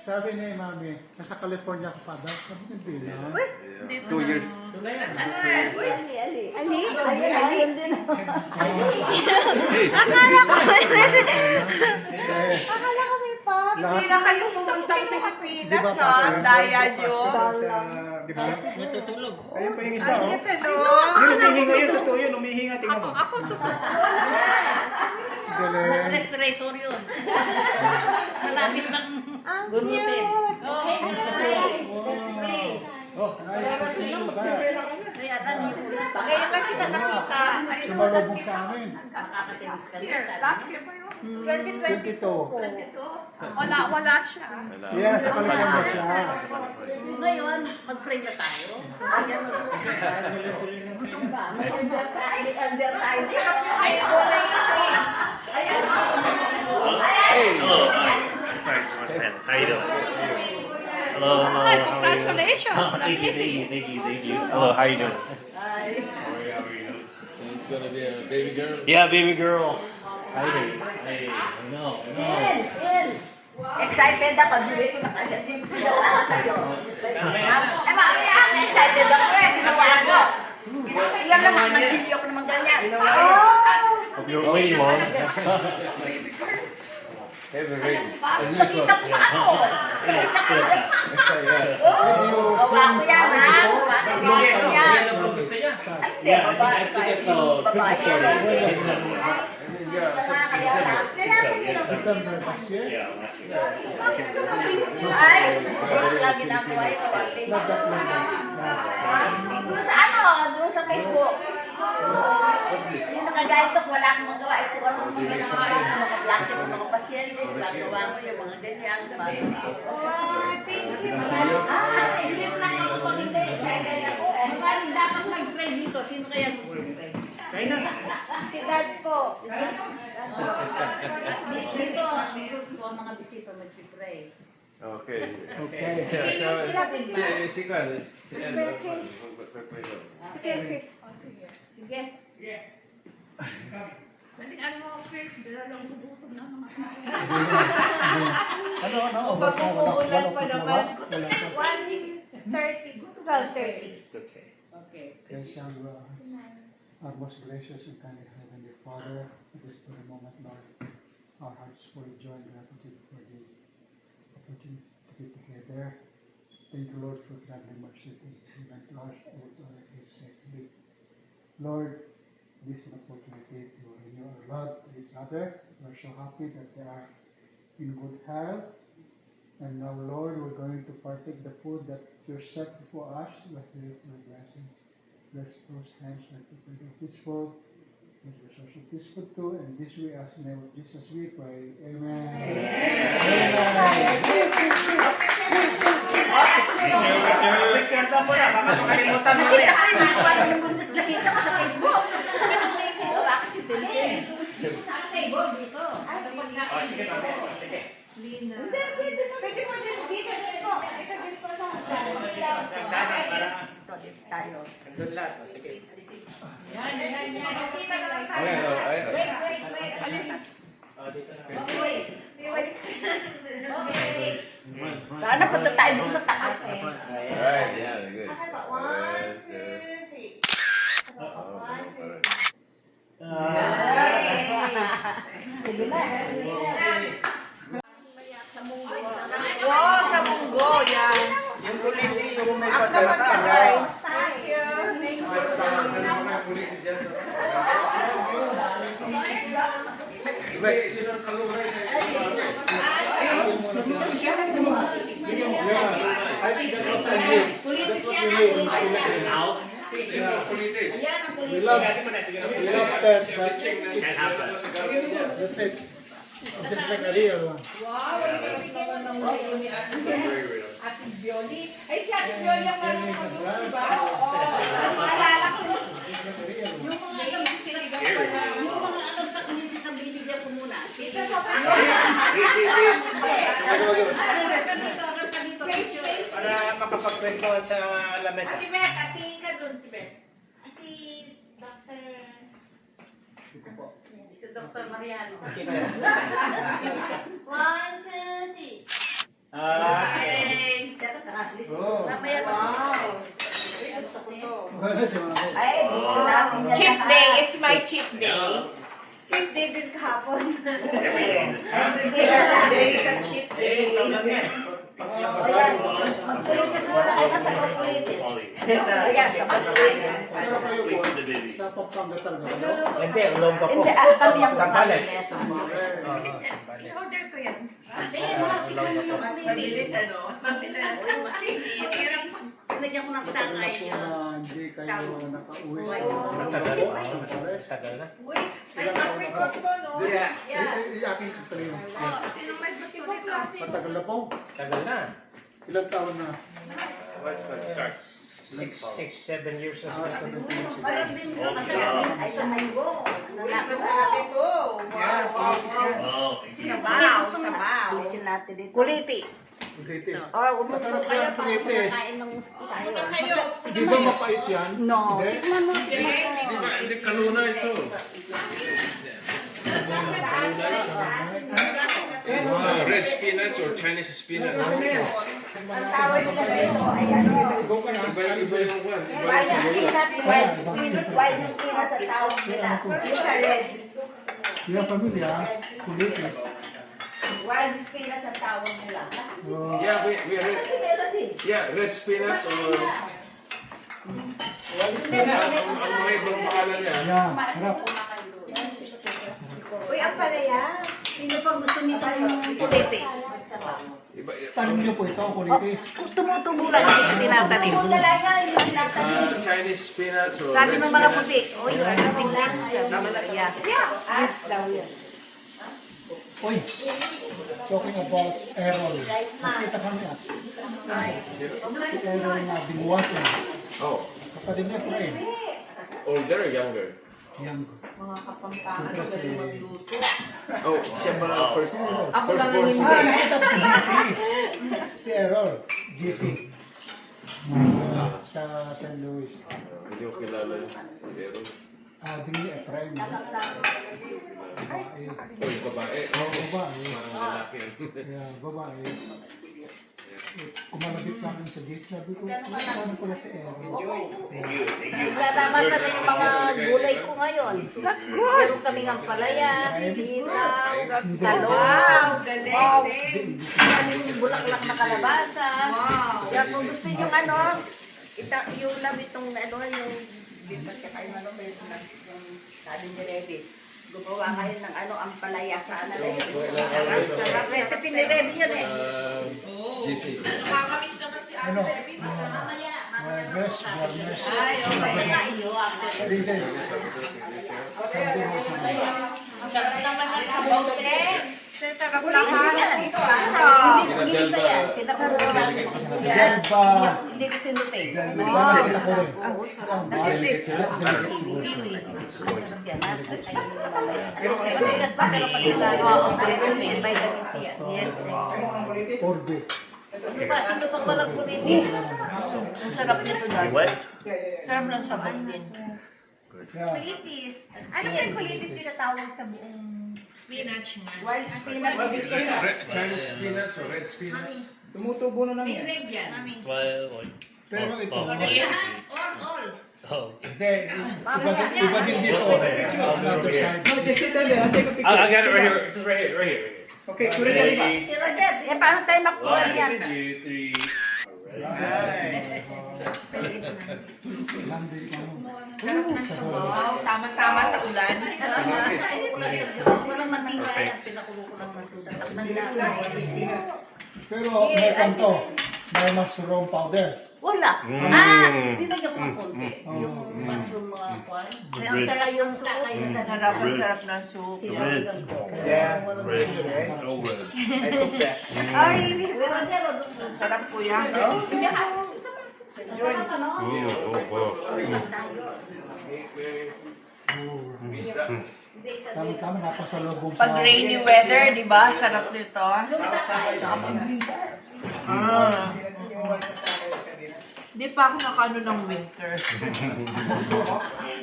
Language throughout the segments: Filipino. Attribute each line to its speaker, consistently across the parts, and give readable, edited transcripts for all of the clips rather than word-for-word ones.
Speaker 1: Sabi ni Mami, nasa California ka pa daw. Sabi ko, hindi na.
Speaker 2: 2 years.
Speaker 3: Ali? Ayun din. Akala ko may pop.
Speaker 4: Hindi na kayo pumuntang Pilipinas,
Speaker 1: Di ba,
Speaker 4: ha?
Speaker 1: Papa?
Speaker 4: Daya nyo.
Speaker 1: Di ba?
Speaker 2: Natutulog.
Speaker 1: Ayun pa yung isa,
Speaker 4: Ay,
Speaker 1: oh.
Speaker 4: ito, no?
Speaker 1: Yun, umihinga yun. Totoo yun, umihinga. Tingnan mo.
Speaker 4: Ako, totoo.
Speaker 1: Galing.
Speaker 5: Respirator yun. Malapit ng
Speaker 3: Ang
Speaker 5: gunutin.
Speaker 3: cute.
Speaker 5: Okay, let's pray.
Speaker 1: Oh, nice to see you guys.
Speaker 5: Kaya ano yung
Speaker 4: Ngayon lang kita nakita.
Speaker 1: Sumalubog sa amin.
Speaker 5: makakatinis ka na
Speaker 4: Year,
Speaker 5: sabi
Speaker 4: last
Speaker 5: niya.
Speaker 4: year pa yun.
Speaker 1: 22.
Speaker 4: 22. Wala siya.
Speaker 1: Yeah, sa California siya.
Speaker 5: Ngayon, mag-pray na tayo. Ayan,
Speaker 3: May advertising.
Speaker 2: Hey!
Speaker 6: Hello. Sorry, so much, man. How you doing? Hello, hello.
Speaker 4: Ay,
Speaker 6: How are you?
Speaker 4: congratulations.
Speaker 6: Thank you, thank you. Hello, how you doing? How are you?
Speaker 2: It's gonna be a baby girl.
Speaker 6: Yeah, baby girl. Excited. I know.
Speaker 3: Excited ako. Dito na kagad din. Ginawa sa'yo. Ay, mami, excited ako eh. Ginawa ko. Iyan naman, nag-chili ako naman ganyan.
Speaker 6: Hope you're okay, Mom.
Speaker 2: Heavy rain. Unusual.
Speaker 3: Nakita ko sa ako. Nakita ko. Bawa ko yan, ha? Bawa ko yan. Ay, hindi. Babae. Babae.
Speaker 2: Yeah,
Speaker 1: December last year.
Speaker 6: Yeah, last year.
Speaker 3: Ay, gusto lagi na ako ay kawate.
Speaker 1: Not that long.
Speaker 3: Doon sa ano? Doon sa Facebook. Yung nakagayad ko, wala akong magawa. Ito ano mga blanket sa mga pasyente. Gagawa mo yung mga ganyan. Hindi mo lang ako pag-hindi. Excited ako eh.
Speaker 5: Maraming dapat mag-pray dito. Sino kaya mag-pray?
Speaker 3: Si Dad po.
Speaker 5: Dito, ang rules ko, ang mga bisita mag-pray.
Speaker 2: Okay.
Speaker 1: Okay.
Speaker 2: Si Kwan. Si
Speaker 3: Chris. Sige, Chris.
Speaker 5: Sige.
Speaker 4: Balikan mo, Chris. Dalalang gugutom na mga
Speaker 1: Ano?
Speaker 4: Pag-uulan pa naman.
Speaker 3: 1:30. 12:30.
Speaker 6: It's okay.
Speaker 5: Okay.
Speaker 1: Okay, shall we, our most gracious and kind Heavenly Father, at this very moment, Lord, our hearts full of joy and gratitude for the opportunity to be together. Thank you, Lord, for traveling mercy to given to us and to our case safely. Lord, this is an opportunity to renew our love to each other. We're so happy that they are in good health. And now, Lord, we're going to partake the food that you set before us. Let's do it for blessings. Bless those hands that prepare this food. Let us also this food too. And this we ask in the name of Jesus we pray. Amen.
Speaker 4: Picture daw po na. Baka makalimutan mo
Speaker 3: Nakita
Speaker 4: rin.
Speaker 3: ko rin ako. Nakita ko sa Facebook.
Speaker 5: Dito.
Speaker 4: Oh, sige, sige.
Speaker 3: Hindi, pwede na. Pwede mo din dito. Dito. Dito din po sa
Speaker 4: Nagdana para
Speaker 5: Ito, dito tayo.
Speaker 4: doon lahat. Oh, sige.
Speaker 3: Yan. Kita na lang tayo.
Speaker 2: Ayun.
Speaker 3: Wait. Alin na? Okay. Okay. Sana punta tayo dun sa taas.
Speaker 2: Alright, yeah, good.
Speaker 3: One, two, three. One, two, sige na.
Speaker 4: Wow, sa munggo, yan. Yung kuliti, yung may pasalata. Thank you. Thank you.
Speaker 1: I think that's what I need. That's what we need in the Philippines.
Speaker 6: House?
Speaker 5: Ayan ang
Speaker 1: We
Speaker 5: kulit.
Speaker 1: love pets, but
Speaker 6: Can't have that.
Speaker 1: that's it. Just like a real one.
Speaker 4: Wow, bigyan naman ng mga ni Ate Bioli. Ay, si Ate Bioli ang marunong diba? Oo. Naalala ko. Yung mga sinigang ko na.
Speaker 5: Yung mga ano sa community sa binigyan ko muna.
Speaker 4: Ito po pa. Para makapagkwentuhan sa lamesa.
Speaker 3: Ate Beth, atingin ka dun, Ate Beth. Si Dr.
Speaker 5: Si Dr. Mariano.
Speaker 3: One, two, three. Ay,
Speaker 6: Oh.
Speaker 3: mamaya
Speaker 4: Wow. Gusto ko to.
Speaker 1: Wala si Mama.
Speaker 3: Ay, gusto natin yan
Speaker 4: Cheat
Speaker 3: lahat.
Speaker 4: day. It's my cheat day.
Speaker 3: Cheat day din kahapon.
Speaker 6: Every day.
Speaker 3: Everyday na lang.
Speaker 4: Day sa cheat day.
Speaker 3: Ayan, magkulitis muna kayo sa magkulitis. Ayan, sa magkulitis.
Speaker 1: Pero kayo po,
Speaker 6: Please, the baby.
Speaker 1: sa Pampanga talaga. Ano?
Speaker 7: Hindi, ulong ka po.
Speaker 3: Hindi, kami ang
Speaker 7: Sambales.
Speaker 5: Order ko yan.
Speaker 4: Mabilis ano?
Speaker 5: Pinagyan ko ng
Speaker 1: Tagal na
Speaker 5: sangay
Speaker 1: po
Speaker 5: yun.
Speaker 1: na hindi kayo nakauwi sa
Speaker 7: Matagal po.
Speaker 1: Pares.
Speaker 7: Tagal na.
Speaker 4: Uy, ay apricot ko, no?
Speaker 1: Aking kayo.
Speaker 5: Sino may basura ito?
Speaker 1: Matagal na po.
Speaker 7: Tagal na.
Speaker 1: Ilang taon na?
Speaker 6: Let's start.
Speaker 7: 6, 7 years na
Speaker 1: Ah,
Speaker 7: sila.
Speaker 1: 17 years.
Speaker 5: Parang din ko masarap. Ay, sa mango.
Speaker 4: Uy, masarap ito. Wow, wow, wow.
Speaker 6: Oh,
Speaker 4: Sabaw, sabaw.
Speaker 3: Alisin natin dito. Kuliti.
Speaker 1: Glitis.
Speaker 3: Oh, umusto
Speaker 1: Masarap
Speaker 3: kayo
Speaker 1: yan,
Speaker 3: para
Speaker 1: Kulitis.
Speaker 3: kumakain ng tayo.
Speaker 4: Muna kayo.
Speaker 1: Di ba mapait yan?
Speaker 3: No.
Speaker 1: Hindi?
Speaker 3: Tikman mo.
Speaker 2: Hindi kaluna ito. Red spinach or Chinese spinach.
Speaker 3: Ang tawag sa dito ay ano.
Speaker 1: Go ka na.
Speaker 2: Iba yung kwan. Iba
Speaker 3: Wild
Speaker 2: yung siguro.
Speaker 3: spinach, wild spinach ang tawag nila. Yung sa red.
Speaker 1: Yung pamilya, kulitis.
Speaker 3: Wild spinach ang tawag nila.
Speaker 2: Yeah, we red.
Speaker 3: Kasi meron din.
Speaker 2: Yeah, red spinach or ang mga ibang pangalan niya.
Speaker 1: Yan, harap.
Speaker 3: Uy, ang palaya. Sino pang gusto nito yung kuliti?
Speaker 2: Iba,
Speaker 1: Tanong niyo po ito, kulitis.
Speaker 3: Tumutubo lang kasi tinatanim. Yung talaga, yung tinatanim.
Speaker 2: Chinese spinach or
Speaker 3: Sabi
Speaker 2: red
Speaker 3: ng mga
Speaker 2: spinach.
Speaker 3: puti, uy, yung tingnan. Yeah. Yes, daw yun.
Speaker 1: Uy, talking about Errol. Nakita kami at si Errol na binuwasan.
Speaker 2: Oh,
Speaker 1: Kapatid niya po rin.
Speaker 2: older or younger?
Speaker 1: Yang
Speaker 4: Mga kapampangan
Speaker 1: Siyempre si...
Speaker 4: magluto.
Speaker 2: Oh, siya pala first.
Speaker 4: Ako
Speaker 2: First
Speaker 4: lang
Speaker 2: born
Speaker 4: ang
Speaker 1: Ah, nakita ko si GC. Si Errol. GC. Sa San Luis.
Speaker 2: Hindi ko kilala yun. Pero,
Speaker 1: Dingi Efraim. Babae.
Speaker 2: oh, yung babae. Oh,
Speaker 1: Babae.
Speaker 2: parang lalaki yan.
Speaker 1: Kaya babae. Kumalabit sa akin sa gate. Sabi ko, paano pala si Errol?
Speaker 3: Naglalabas na yung mga gulay ko ngayon. That's good. Meron kami ng palaya, sitaw, talong.
Speaker 4: Wow, galing.
Speaker 3: Yung bulaklak na kalabasa. Kaya kung gusto nyo ano, yung love itong ano, yung bibat ka kayo ano, yung sabi ni Rebe. Gumawa kayo ng ano, ang palaya sa ano na yun. Sarap recipe ni Rebe yun eh.
Speaker 2: GC.
Speaker 4: Nakakamiss naman si Ate
Speaker 1: Ano?
Speaker 4: Debbie. Mamaya.
Speaker 1: Warnes, Warnes.
Speaker 4: Ay, okay.
Speaker 1: DJ. Sabi mo sa mga.
Speaker 4: Ang sarap naman ng sabaw, Tre. Sarap
Speaker 3: Hindi
Speaker 4: naman.
Speaker 3: ito ah. Hindi
Speaker 2: Delba.
Speaker 3: isa yan. Pinakuluan.
Speaker 1: Delba.
Speaker 3: Hindi ko sinute.
Speaker 1: Delba. Nakita ko rin.
Speaker 2: Delicate sila.
Speaker 3: Sarap yan. Kasi bakit kapag tayo, vitamin C yan. Yes.
Speaker 1: Orbe.
Speaker 3: Sino pang walang kuliti? Ang sarap nito dahil.
Speaker 6: What?
Speaker 3: Sarap ng sabay din.
Speaker 1: Yeah.
Speaker 5: Kulitis. Ano yung kulitis tinatawag sa buong
Speaker 4: Spinach man.
Speaker 3: Wild spinach.
Speaker 2: Chinese spinach or red spinach?
Speaker 1: Tumutubo na lang yan.
Speaker 4: Red yan.
Speaker 6: Well,
Speaker 1: Pero ito,
Speaker 4: All.
Speaker 6: oh.
Speaker 1: hindi, iba din dito. Another side.
Speaker 8: No, just sit down there. I'll take a picture.
Speaker 6: I got it right here. It's just right here, right here.
Speaker 8: Okay, put it in the
Speaker 6: Ready?
Speaker 3: Eh, paano tayo makuha
Speaker 6: One,
Speaker 3: yan?
Speaker 6: 2, 3.
Speaker 1: Landi ka mo.
Speaker 4: Sarap ng sabaw. Tama-tama sa ulan.
Speaker 3: Walang mantika yan. Pinakulo ko lang ng tubig.
Speaker 1: Pero may kanto, may mushroom powder.
Speaker 3: Wala. Binagyan ko ng konti. Yung mushroom mga kwan. Ang sarap yung sakay na sarap.
Speaker 6: Red.
Speaker 4: Sarap ng soup.
Speaker 3: Sinagagan ko.
Speaker 8: Yeah.
Speaker 6: Red. So red.
Speaker 8: I cook that.
Speaker 3: Oh, really?
Speaker 4: Sarap po yan.
Speaker 3: Sige, sarap ano?
Speaker 6: Oh, wow.
Speaker 1: Tama-tama, napasalubong sa...
Speaker 4: Pag rainy weather, di ba? Sarap nito.
Speaker 3: Yung sakay.
Speaker 4: Di pa ako nakano ng winter.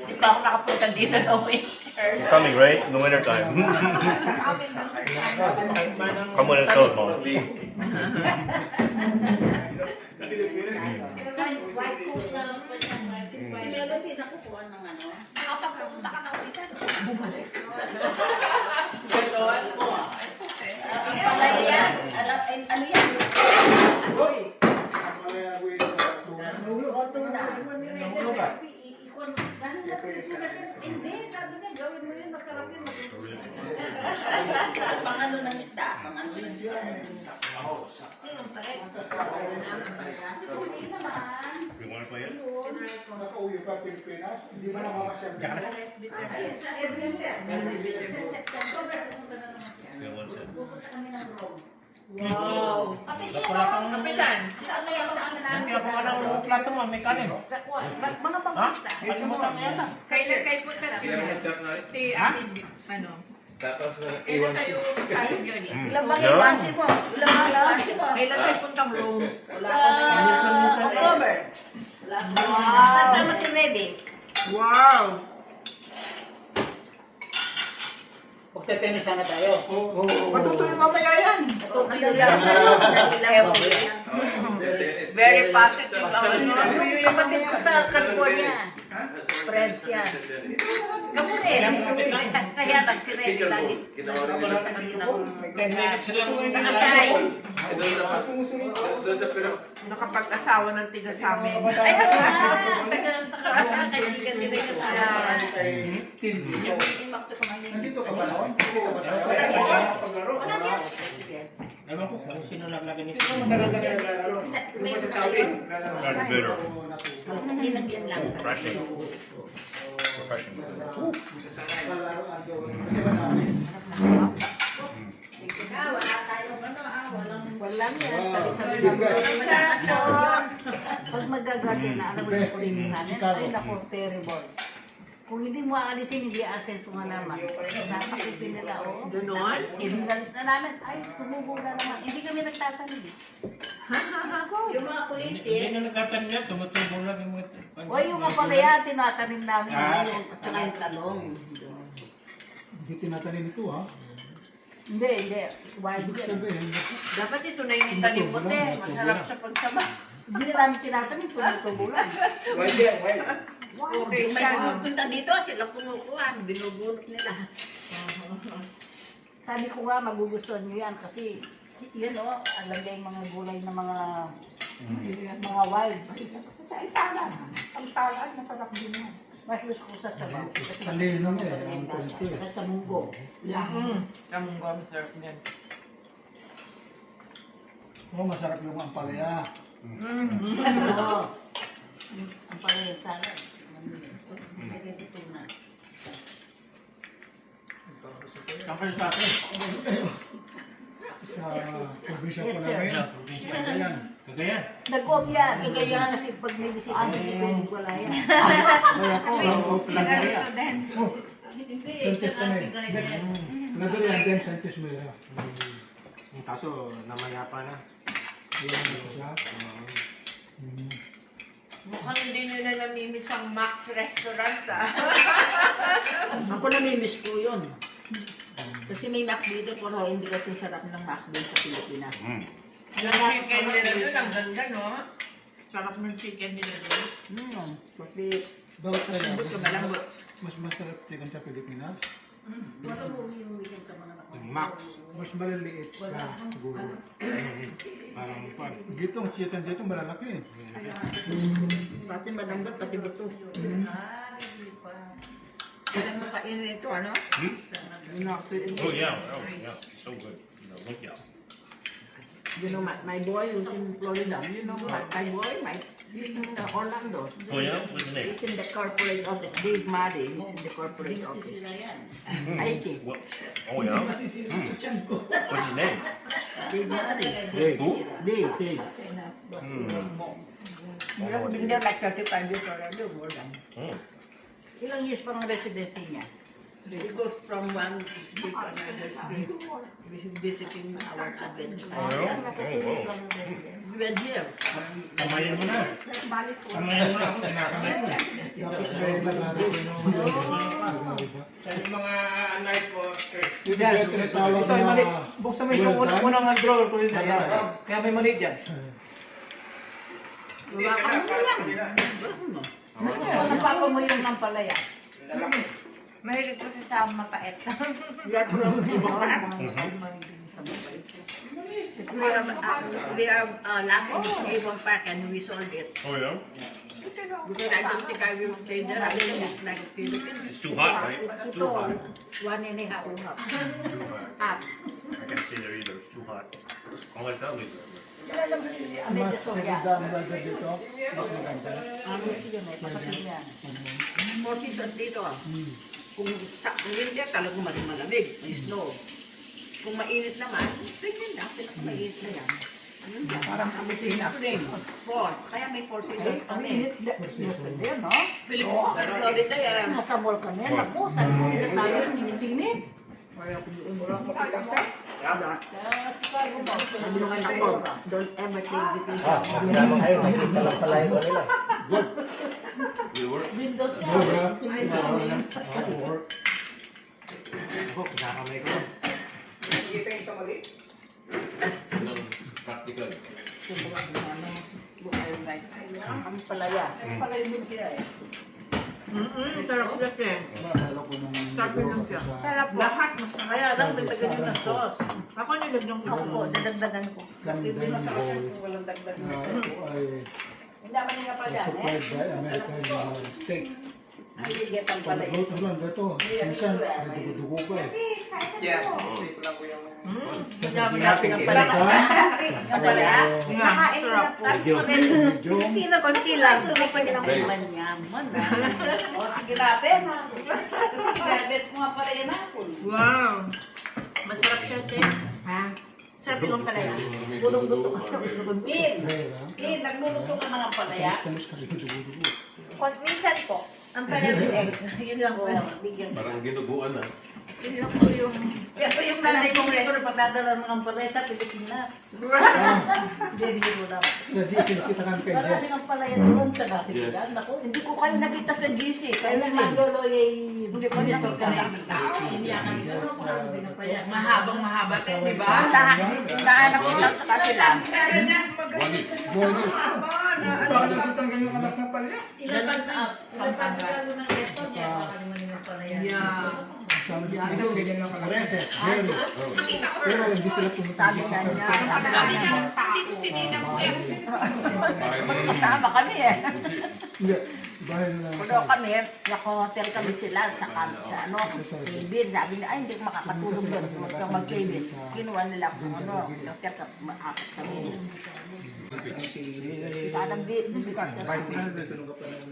Speaker 4: Di pa ako nakapunta dito ng winter.
Speaker 6: You're coming, right? In the winter time. Come when it snows, Mom.
Speaker 5: White coat na lang po niya. Si Melody, nakukuha ng ano. Nakapagpunta ka na ulit. Bumalik.
Speaker 3: Ano yan? Ano yan?
Speaker 5: Hindi, sabi niya, gawin mo yun, masarap yun.
Speaker 3: Pang ano ng isda? Pang ano ng isda?
Speaker 6: You want to play it?
Speaker 1: Nakauwi pa Pilipinas, hindi ba nakakasyan ka?
Speaker 6: Yeah, one set.
Speaker 4: Wow. Kapitan.
Speaker 3: Saan na yan? Saan na
Speaker 7: Hindi ako ka ng plato mo, may kanin.
Speaker 3: Mga pangista.
Speaker 7: Kalimutan mo yata.
Speaker 4: Kailan kayo punta? Ti atin, ano?
Speaker 2: Tapos
Speaker 4: Kailan
Speaker 2: iwan
Speaker 4: kayo,
Speaker 2: siya.
Speaker 4: ano yun eh?
Speaker 3: Ilang bang iwansi mo? Ilang bang iwansi mo?
Speaker 4: Kailan kayo puntang Rome?
Speaker 3: Sa October. Sasama si Reddy.
Speaker 4: Wow!
Speaker 7: Magte-tennis sana tayo.
Speaker 8: Matutuyo mamaya yan.
Speaker 3: Very positive. Kapatid ko sa California. Friends yan. Kamu rin. Kaya lang si Reddy lagi. Nagsasabi sa kanila kung
Speaker 7: 10 minutes lang.
Speaker 3: nakasay.
Speaker 2: Doon sa pero
Speaker 4: Nakapag-asawa ng tiga sa amin.
Speaker 3: Ay, taga sa kanila. Kaibigan nila yung sa
Speaker 1: Nandito ka ba noon?
Speaker 3: Wala niya.
Speaker 7: Ewan ko kung sino naglagay nito.
Speaker 3: May
Speaker 6: Not bitter.
Speaker 3: nilagyan lang.
Speaker 6: Refreshing. Refreshing.
Speaker 3: Wala tayong ano walang
Speaker 1: Sarap
Speaker 5: doon. Pag magagarden na, alam mo yung kulinis namin, ay naku, terrible. Kung hindi mo aalisin, hindi asenso nga naman. Nasakupin nila, oh.
Speaker 4: Ganon?
Speaker 5: Inalis na namin, ay, tumubo na naman. Hindi kami nagtatanim.
Speaker 3: yung mga
Speaker 7: Hindi
Speaker 3: kulitis.
Speaker 7: na nagkatanim yan, tumutubo lang yung mga...
Speaker 5: O yung kapalaya, tinatanim namin.
Speaker 7: Ah.
Speaker 5: Yung, at saka yung talong.
Speaker 1: Hindi tinatanim ito ha.
Speaker 5: Hindi. Wild
Speaker 1: Ibig
Speaker 5: yan.
Speaker 1: sabihin,
Speaker 4: Dapat ito na yung itanim mo, te. Masarap sa pagsama.
Speaker 5: Hindi na namin sinatanim, tumutubo lang.
Speaker 4: Okay
Speaker 3: May
Speaker 4: siya.
Speaker 3: pupunta dito, sila kumukuha, binubunot nila.
Speaker 5: Sabi ko nga, magugustuhan nyo yan kasi yan o, alam niya yung mga gulay na mga wild. Sa isa lang. Ang talaan, masarap din yan. Mas gusto ko sa sabaw.
Speaker 1: talino nga eh. Ang kwento eh.
Speaker 5: Saka sa munggo.
Speaker 7: Kamong gawin, sarap niyan.
Speaker 1: Oh, masarap yung ampalaya.
Speaker 5: Oo. Ang palaya salad. Ito na.
Speaker 7: Saan kayo sa akin?
Speaker 1: Sa probinsya
Speaker 5: Yes,
Speaker 1: ko
Speaker 5: sir.
Speaker 1: namin.
Speaker 7: Yeah, probinsya.
Speaker 1: Ayan.
Speaker 7: Kagayan.
Speaker 5: Nag-off yan. Kagayan kasi pag may bisita, hindi pwedeng wala yan.
Speaker 1: Kaya ko, ang Plandaria. Oh,
Speaker 3: Hindi,
Speaker 1: Santis kami. Plandaria and then Santis Mira.
Speaker 7: Yung kaso, namaya pa na.
Speaker 1: Ayan ito siya.
Speaker 4: Mukhang hindi nyo na namimiss ang Max Restaurant, ah.
Speaker 5: Ako namimiss ko yun. Kasi may Max dito, pero hindi kasi sarap ng Max doon sa Pilipinas.
Speaker 4: Yung chicken nila doon, ang ganda, no? Sarap ng chicken nila doon.
Speaker 5: Kasi,
Speaker 1: Bakit kaya?
Speaker 4: Lambot ka, malambot.
Speaker 1: Mas masarap chicken sa Pilipinas.
Speaker 5: wala mo yung weekend sa mga nakapagod.
Speaker 7: Max.
Speaker 1: Mas maliliit sa siguro.
Speaker 7: Parang pan.
Speaker 1: Dito ang chicken dito malalaki.
Speaker 3: Pati malambot, pati buto.
Speaker 4: Kailan mo kainin ito, ano?
Speaker 6: Oh yeah, so good. Look out.
Speaker 3: You know, my boy who's in Florida, you know, my boy, he's in Orlando.
Speaker 6: Oh yeah, what's his name?
Speaker 3: He's in the corporate office. Dave Murray, he's in the corporate office.
Speaker 5: Sila yan.
Speaker 3: IT.
Speaker 6: What? Oh yeah. What's his name?
Speaker 3: Dave Murray.
Speaker 6: Who?
Speaker 3: Dave.
Speaker 6: Hmm.
Speaker 3: Been there like 35 years already, more than.
Speaker 6: Hmm.
Speaker 5: Ilang years pang residency niya?
Speaker 3: He goes from one state to another state, visiting our adventures.
Speaker 6: Oh, yeah? Oh, wow.
Speaker 5: Red here.
Speaker 7: Kamayin mo na.
Speaker 4: Balik ko.
Speaker 7: Kamayin mo na ako. Kinakamay ko.
Speaker 1: Dapat may lagari ko yung lagari ba?
Speaker 7: Sa yung mga night po.
Speaker 1: Hindi ba tinatawag
Speaker 8: Ito, yung mali.
Speaker 1: na
Speaker 8: Buksan mo yung unang drawer ko yun. Kaya may mali dyan.
Speaker 5: Wala ka mo lang. Napapa mo yung nampalaya.
Speaker 4: Mahilig ko sa mapait.
Speaker 5: Yan ko lang iba pa. We are laughing in Avon Park and we sold it.
Speaker 6: Oh yeah?
Speaker 5: Because I don't think I will stay there. I will just like Philippines.
Speaker 6: It's too hot, right? It's too hot.
Speaker 5: 1.5 up.
Speaker 6: Too hot.
Speaker 5: Up.
Speaker 6: I can't stay there either. It's too hot. All my family's there.
Speaker 5: Kilala mo si Ahmed
Speaker 1: mas
Speaker 5: de Soria.
Speaker 1: maganda ang weather dito? Mas maganda?
Speaker 5: Ano siya may kapatid niya. 4 seasons dito. Kung hindi talagang malamig, may snow. Kung mainit naman, ganyan lang. Mainit na yan.
Speaker 8: Parang kami sinapin.
Speaker 5: 4. Kaya may 4 seasons kami.
Speaker 8: Yan, no?
Speaker 5: Pero Florida yan.
Speaker 3: Nasa mall kami. Naku, saan mo nila tayo tinitingin?
Speaker 5: Sabi nung anak ko, don't ever take vacation.
Speaker 8: Ginamang kayo, nag-isa lang pala yung nila.
Speaker 2: You work?
Speaker 3: Windows na.
Speaker 1: Work.
Speaker 7: Ako, kinakamay ko.
Speaker 2: Ng practical.
Speaker 5: Ang palaya. Ang palaya din kaya eh.
Speaker 4: Sarap siya siya.
Speaker 1: Akala ko naman nagawa ko sa...
Speaker 4: Sarap lahat.
Speaker 5: Kaya lang, may tagal yun ng sauce.
Speaker 4: Ako nilagyan ko.
Speaker 3: Ako po, dadagdagan ko.
Speaker 1: Camden Bowl
Speaker 5: Walang dagdag
Speaker 1: na
Speaker 5: na
Speaker 1: ito ay
Speaker 5: Hindi naman nga pala yan eh.
Speaker 1: supplied by American State.
Speaker 5: Ay, get ang palaya.
Speaker 1: Pag-luto lang dito, minsan may dugo-dugo pa eh.
Speaker 5: Sabi ng palaya. Ang palaya.
Speaker 4: Nakain ko na.
Speaker 5: Sabi ko rin,
Speaker 1: Medyo
Speaker 3: Konti lang. Tumapag lang
Speaker 2: Babe.
Speaker 3: ang manyaman.
Speaker 5: o sige labi na. Sige, best ko nga palaya na ako.
Speaker 4: Wow. Masarap siya, te. Ha? Sarap yung palaya.
Speaker 5: Bulong luto ka. Pin,
Speaker 1: rare,
Speaker 5: Pin, nagluluto ka mga palaya.
Speaker 1: tamis kasi dugo-dugo.
Speaker 3: Minsan po, ang palaya yun lang po.
Speaker 5: Bigyan ko.
Speaker 2: Parang ginuguan na.
Speaker 3: Yun lang po yung...
Speaker 5: Pero yung nanay mong siguro pagdadala ng palaya sa Pilipinas. Hindi mo na.
Speaker 1: Sa GC, kita kami kay
Speaker 3: Marami
Speaker 1: Jess.
Speaker 3: ng palaya doon sa
Speaker 5: Katibigan, naku.
Speaker 3: Hindi ko kayo nakita sa GC.
Speaker 5: Kaya
Speaker 3: Kaya
Speaker 5: yung
Speaker 3: lang.
Speaker 5: maglolo ay hindi pa niya
Speaker 3: Nakita
Speaker 4: Mahabang mahaba siya, di ba?
Speaker 3: Nahanap ko lang sa sila.
Speaker 2: Wagi.
Speaker 1: Boy,
Speaker 8: Bakit itong ganyan anak ng palyas?
Speaker 5: Ilan ba sa pagkakalo ng resto niya? Baka naman yung palaya.
Speaker 4: Yeah.
Speaker 1: sabi ko,
Speaker 8: Ito, ganyan lang pala.
Speaker 1: Reset, very. Pero hindi sila
Speaker 3: Sabi
Speaker 1: pumunta
Speaker 3: niya
Speaker 1: sa
Speaker 3: niya. Kasama kami eh.
Speaker 1: Hindi, dahil
Speaker 3: Puno kami, naka-hotel kami sila sa ano, cabin. Sabi niya, ay hindi ko makakatulog doon. Huwag kang mag-cabin. Kinuha nila kung ano, hotel apat kami. Sana bibitas na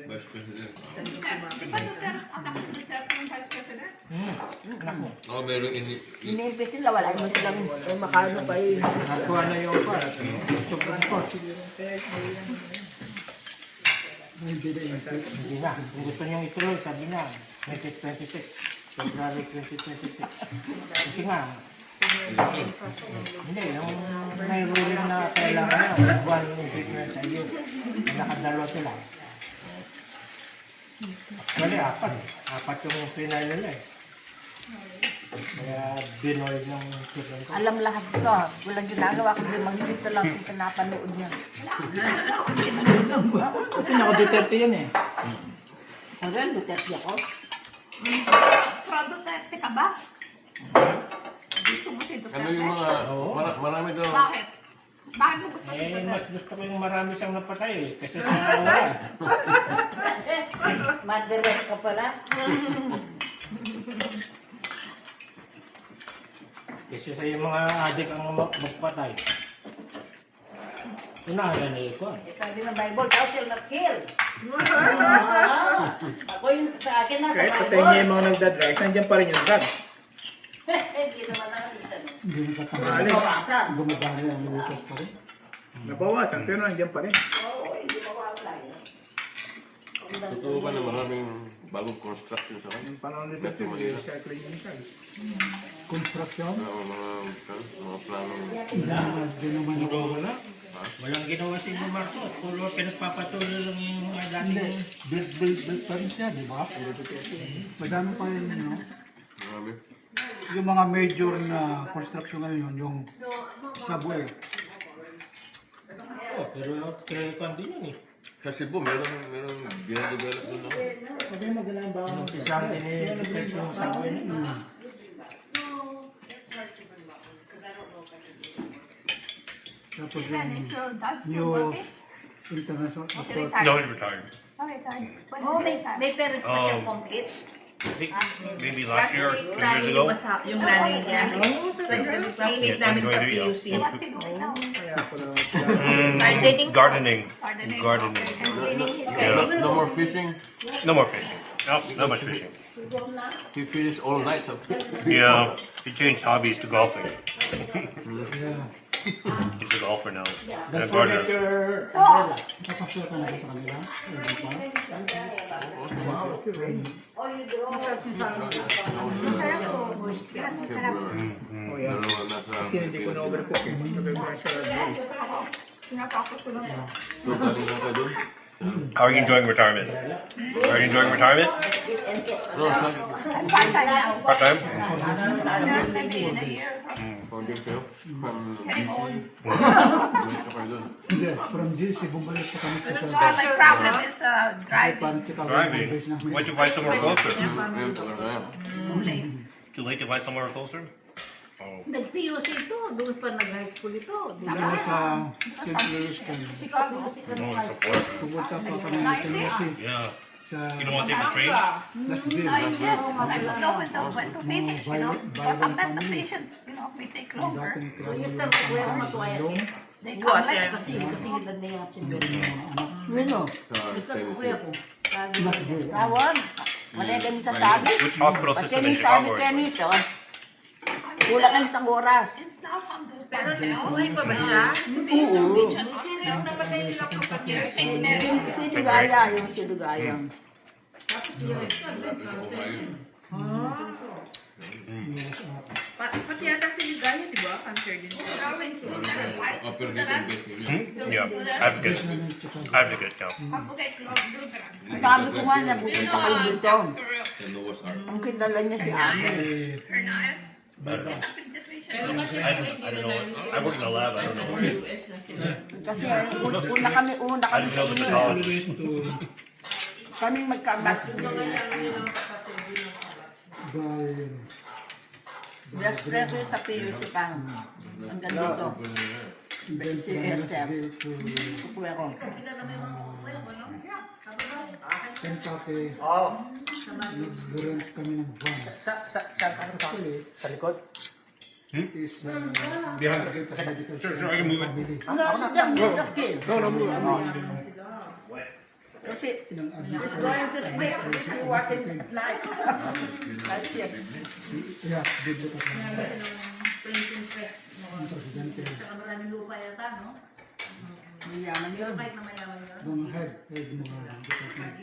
Speaker 2: Vice President.
Speaker 4: Di ba Duterte, ang anak ni Duterte yung vice president?
Speaker 7: Anak mo.
Speaker 2: Oh, meron ini...
Speaker 3: Iniimpis sila, wala mo silang makano pa yun.
Speaker 7: Nakakuha na yung pa. Supreme Court.
Speaker 1: hindi na insist.
Speaker 7: Hindi na. Kung gusto niyong ituloy, sabi na, 2026. February 2026. Kasi nga, hindi, yung may ruling na kailangan na, one impeachment a year. Nakadalo sila. Actually, apat yung final nila eh. Kaya binoy ng Supreme Court.
Speaker 3: Alam lahat ko. Walang ginagawa kundi mag-dito lang kung pinapanood niya.
Speaker 8: Kasi naka-Duterte yan eh.
Speaker 3: Wala, Duterte ako.
Speaker 4: Pro Duterte ka ba? Gusto mo si Duterte?
Speaker 2: Ano yung mga... marami daw...
Speaker 4: Bakit? Bakit mo gusto si
Speaker 7: Eh, mas
Speaker 4: Duterte?
Speaker 7: gusto ko yung marami siyang napatay eh. Kasi sa wala.
Speaker 3: Madirect ka pala.
Speaker 7: Kasi sa yung mga adik ang magpatay. Unahan ni Iko.
Speaker 3: Sabi ng Bible, thou shall not kill. Ako yung sa akin nasa
Speaker 8: Kahit patay
Speaker 3: Bible.
Speaker 8: niya yung mga nagdadrive, nandiyan pa rin yung drug.
Speaker 3: Hindi naman nakita.
Speaker 1: Hindi na
Speaker 3: Hindi
Speaker 1: katanggal.
Speaker 3: mawasan.
Speaker 1: Dumadami ang minutos pa rin.
Speaker 8: Nabawasan, pero nandiyan pa rin.
Speaker 3: Oo, hindi mawawala yan. Kung
Speaker 2: Totoo ba na maraming bagong construction sa kanya?
Speaker 7: Yung panahon nito,
Speaker 2: Metro Manila.
Speaker 7: recycling yung tayo.
Speaker 1: Construction.
Speaker 2: Mga planong...
Speaker 1: Hindi naman ako wala.
Speaker 7: Walang ginawa si Marcos. Puro pinagpapatuloy lang yung mga
Speaker 1: Hindi.
Speaker 7: dating...
Speaker 1: Build pa rin siya, di ba? Madami pa rin,
Speaker 2: Marami.
Speaker 1: yung mga major na construction ngayon, yung subway.
Speaker 7: Oh, pero kaya din yun eh.
Speaker 2: Sa Cebu, meron ginadevelop doon ako.
Speaker 7: Inumpisahan din eh, yung subway na yun.
Speaker 1: Tapos
Speaker 5: And
Speaker 1: yung
Speaker 5: it's your dad still
Speaker 1: new
Speaker 5: working?
Speaker 1: international
Speaker 5: Okay,
Speaker 1: airport.
Speaker 5: retired.
Speaker 6: No, he retired.
Speaker 5: Okay, retired. When
Speaker 3: Oh,
Speaker 5: did he retire?
Speaker 3: may parents pa siyang complete.
Speaker 6: I think maybe last year or 2 years
Speaker 4: Namin
Speaker 6: ago.
Speaker 4: yung basa, yung nanay niya. Classmate namin sa PUC.
Speaker 5: What's he doing now?
Speaker 7: Kaya ako na...
Speaker 3: Gardening.
Speaker 6: Gardening.
Speaker 5: Gardening.
Speaker 6: Gardening.
Speaker 5: Okay.
Speaker 3: And cleaning his
Speaker 6: Yeah.
Speaker 2: No more fishing.
Speaker 6: No more fishing. No, not much fishing.
Speaker 2: He fishes all night.
Speaker 6: Yeah, he changed hobbies to golfing.
Speaker 1: Yeah.
Speaker 6: He's a golfer now. And a
Speaker 7: Don't forget
Speaker 6: gardener.
Speaker 7: your umbrella.
Speaker 1: Nakasya ka na ba sa kanila? Hindi pa?
Speaker 3: Oh, you grow.
Speaker 2: Dalawa nasa
Speaker 7: Kasi hindi ko na-overcook eh. Nagagawin siya lang.
Speaker 5: Pinapakot ko lang.
Speaker 2: So, galing lang kayo doon?
Speaker 6: How are you enjoying retirement? Are you enjoying retirement?
Speaker 2: No, it's not.
Speaker 5: I'm part-time now.
Speaker 6: Part time?
Speaker 5: Another maybe in a year.
Speaker 2: Founding kayo? From
Speaker 5: Getting old.
Speaker 2: Bumalik kayo doon.
Speaker 1: Hindi, from GC, bumalik sa kami sa
Speaker 5: My problem is driving.
Speaker 1: Parang Chicago
Speaker 6: Driving?
Speaker 1: base namin.
Speaker 6: Why don't you find somewhere closer?
Speaker 2: Ayun, talaga yan.
Speaker 5: Too late.
Speaker 6: Too late to find somewhere closer? Oh.
Speaker 3: Nag-PUC ito. Doon pa nag-high school ito.
Speaker 1: Dahil sa St. Louis kami.
Speaker 5: Chicago.
Speaker 6: No, it's a fourth.
Speaker 1: Pumunta pa kami ng Tennessee
Speaker 6: Yeah.
Speaker 1: sa
Speaker 6: You don't want to take the train?
Speaker 1: Nashville.
Speaker 5: I don't know when to finish, you know. But sometimes the patient, you know, may take
Speaker 1: Ang
Speaker 5: longer.
Speaker 1: dating travel
Speaker 3: Yes,
Speaker 1: yung
Speaker 3: sir. Where
Speaker 1: kasama
Speaker 3: matuwaya
Speaker 1: ng
Speaker 3: siya.
Speaker 5: They come late.
Speaker 3: Kasi edad na yan.
Speaker 1: yung mga anak.
Speaker 3: Ano?
Speaker 2: Sa
Speaker 3: Ito,
Speaker 2: Tennessee.
Speaker 3: kuya ko.
Speaker 1: Nashville.
Speaker 3: Rawon. Wala kami sa sabi.
Speaker 6: Which hospital
Speaker 3: Pag
Speaker 6: system in
Speaker 3: kami sabi
Speaker 6: Chicago are
Speaker 3: kayo
Speaker 6: you in?
Speaker 3: nito, kulang kami sa oras.
Speaker 5: It's now from the
Speaker 4: Pero buhay pa ba siya?
Speaker 3: Oo.
Speaker 4: Sino yung namatay nilang kapatid?
Speaker 5: St. Mary.
Speaker 3: Si Dugaya, yung si Dugaya.
Speaker 4: Pati yata si Ligaya, di ba? Cancer din siya.
Speaker 2: Upper Gator base nila.
Speaker 6: Yeah, advocate.
Speaker 1: Base namin sa Chicago.
Speaker 6: Advocate, yeah.
Speaker 3: Sabi ko nga, napupunta kayo dito.
Speaker 2: Sa Noah's Ark.
Speaker 3: Ang kilala niya si Ate.
Speaker 6: I don't know. I don't know. I work in the lab. I don't know.
Speaker 3: Kasi una kami
Speaker 6: I didn't know the
Speaker 3: sa
Speaker 6: pathologist.
Speaker 3: kaming magkamas.
Speaker 1: By,
Speaker 3: Best friend ko sa PUC pa. Hanggang dito.
Speaker 1: then
Speaker 3: Si
Speaker 1: from
Speaker 3: Esther.
Speaker 1: Nashville to
Speaker 3: Kuya ko.
Speaker 1: Kentucky,
Speaker 7: Oh,
Speaker 1: nag-rent kami ng van. Actually,
Speaker 7: sa likod?
Speaker 1: is
Speaker 6: Behind.
Speaker 1: target sa medical
Speaker 6: Sure, I can move it.
Speaker 1: family.
Speaker 3: Kasi
Speaker 1: Ng
Speaker 3: he's
Speaker 1: administration.
Speaker 3: going to sleep. He's working at night. Night shift.
Speaker 1: Yeah, biblik ako. Ang presidente.
Speaker 3: Mayaman yun.
Speaker 1: Mga head mga department.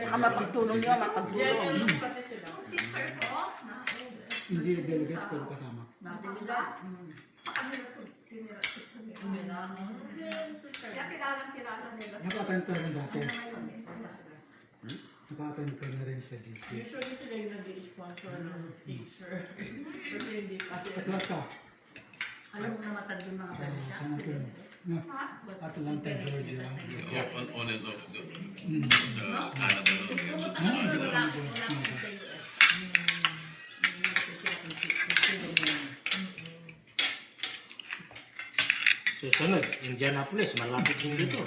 Speaker 3: Baka mapagtulong yun, mapagtulong.
Speaker 1: Hindi delegates pero kasama. Naka-attend ka rin dati. Naka-attend ka na rin sa GC.
Speaker 4: Usually sila yung nag-i-sponsor ng teacher. Kasi hindi pa.
Speaker 1: Atlas ka.
Speaker 3: Alam mo na matagin mga
Speaker 1: San Antonio. No, Atlanta, Georgia.
Speaker 2: On and off.
Speaker 7: Susunod, Indianapolis, malapit din dito.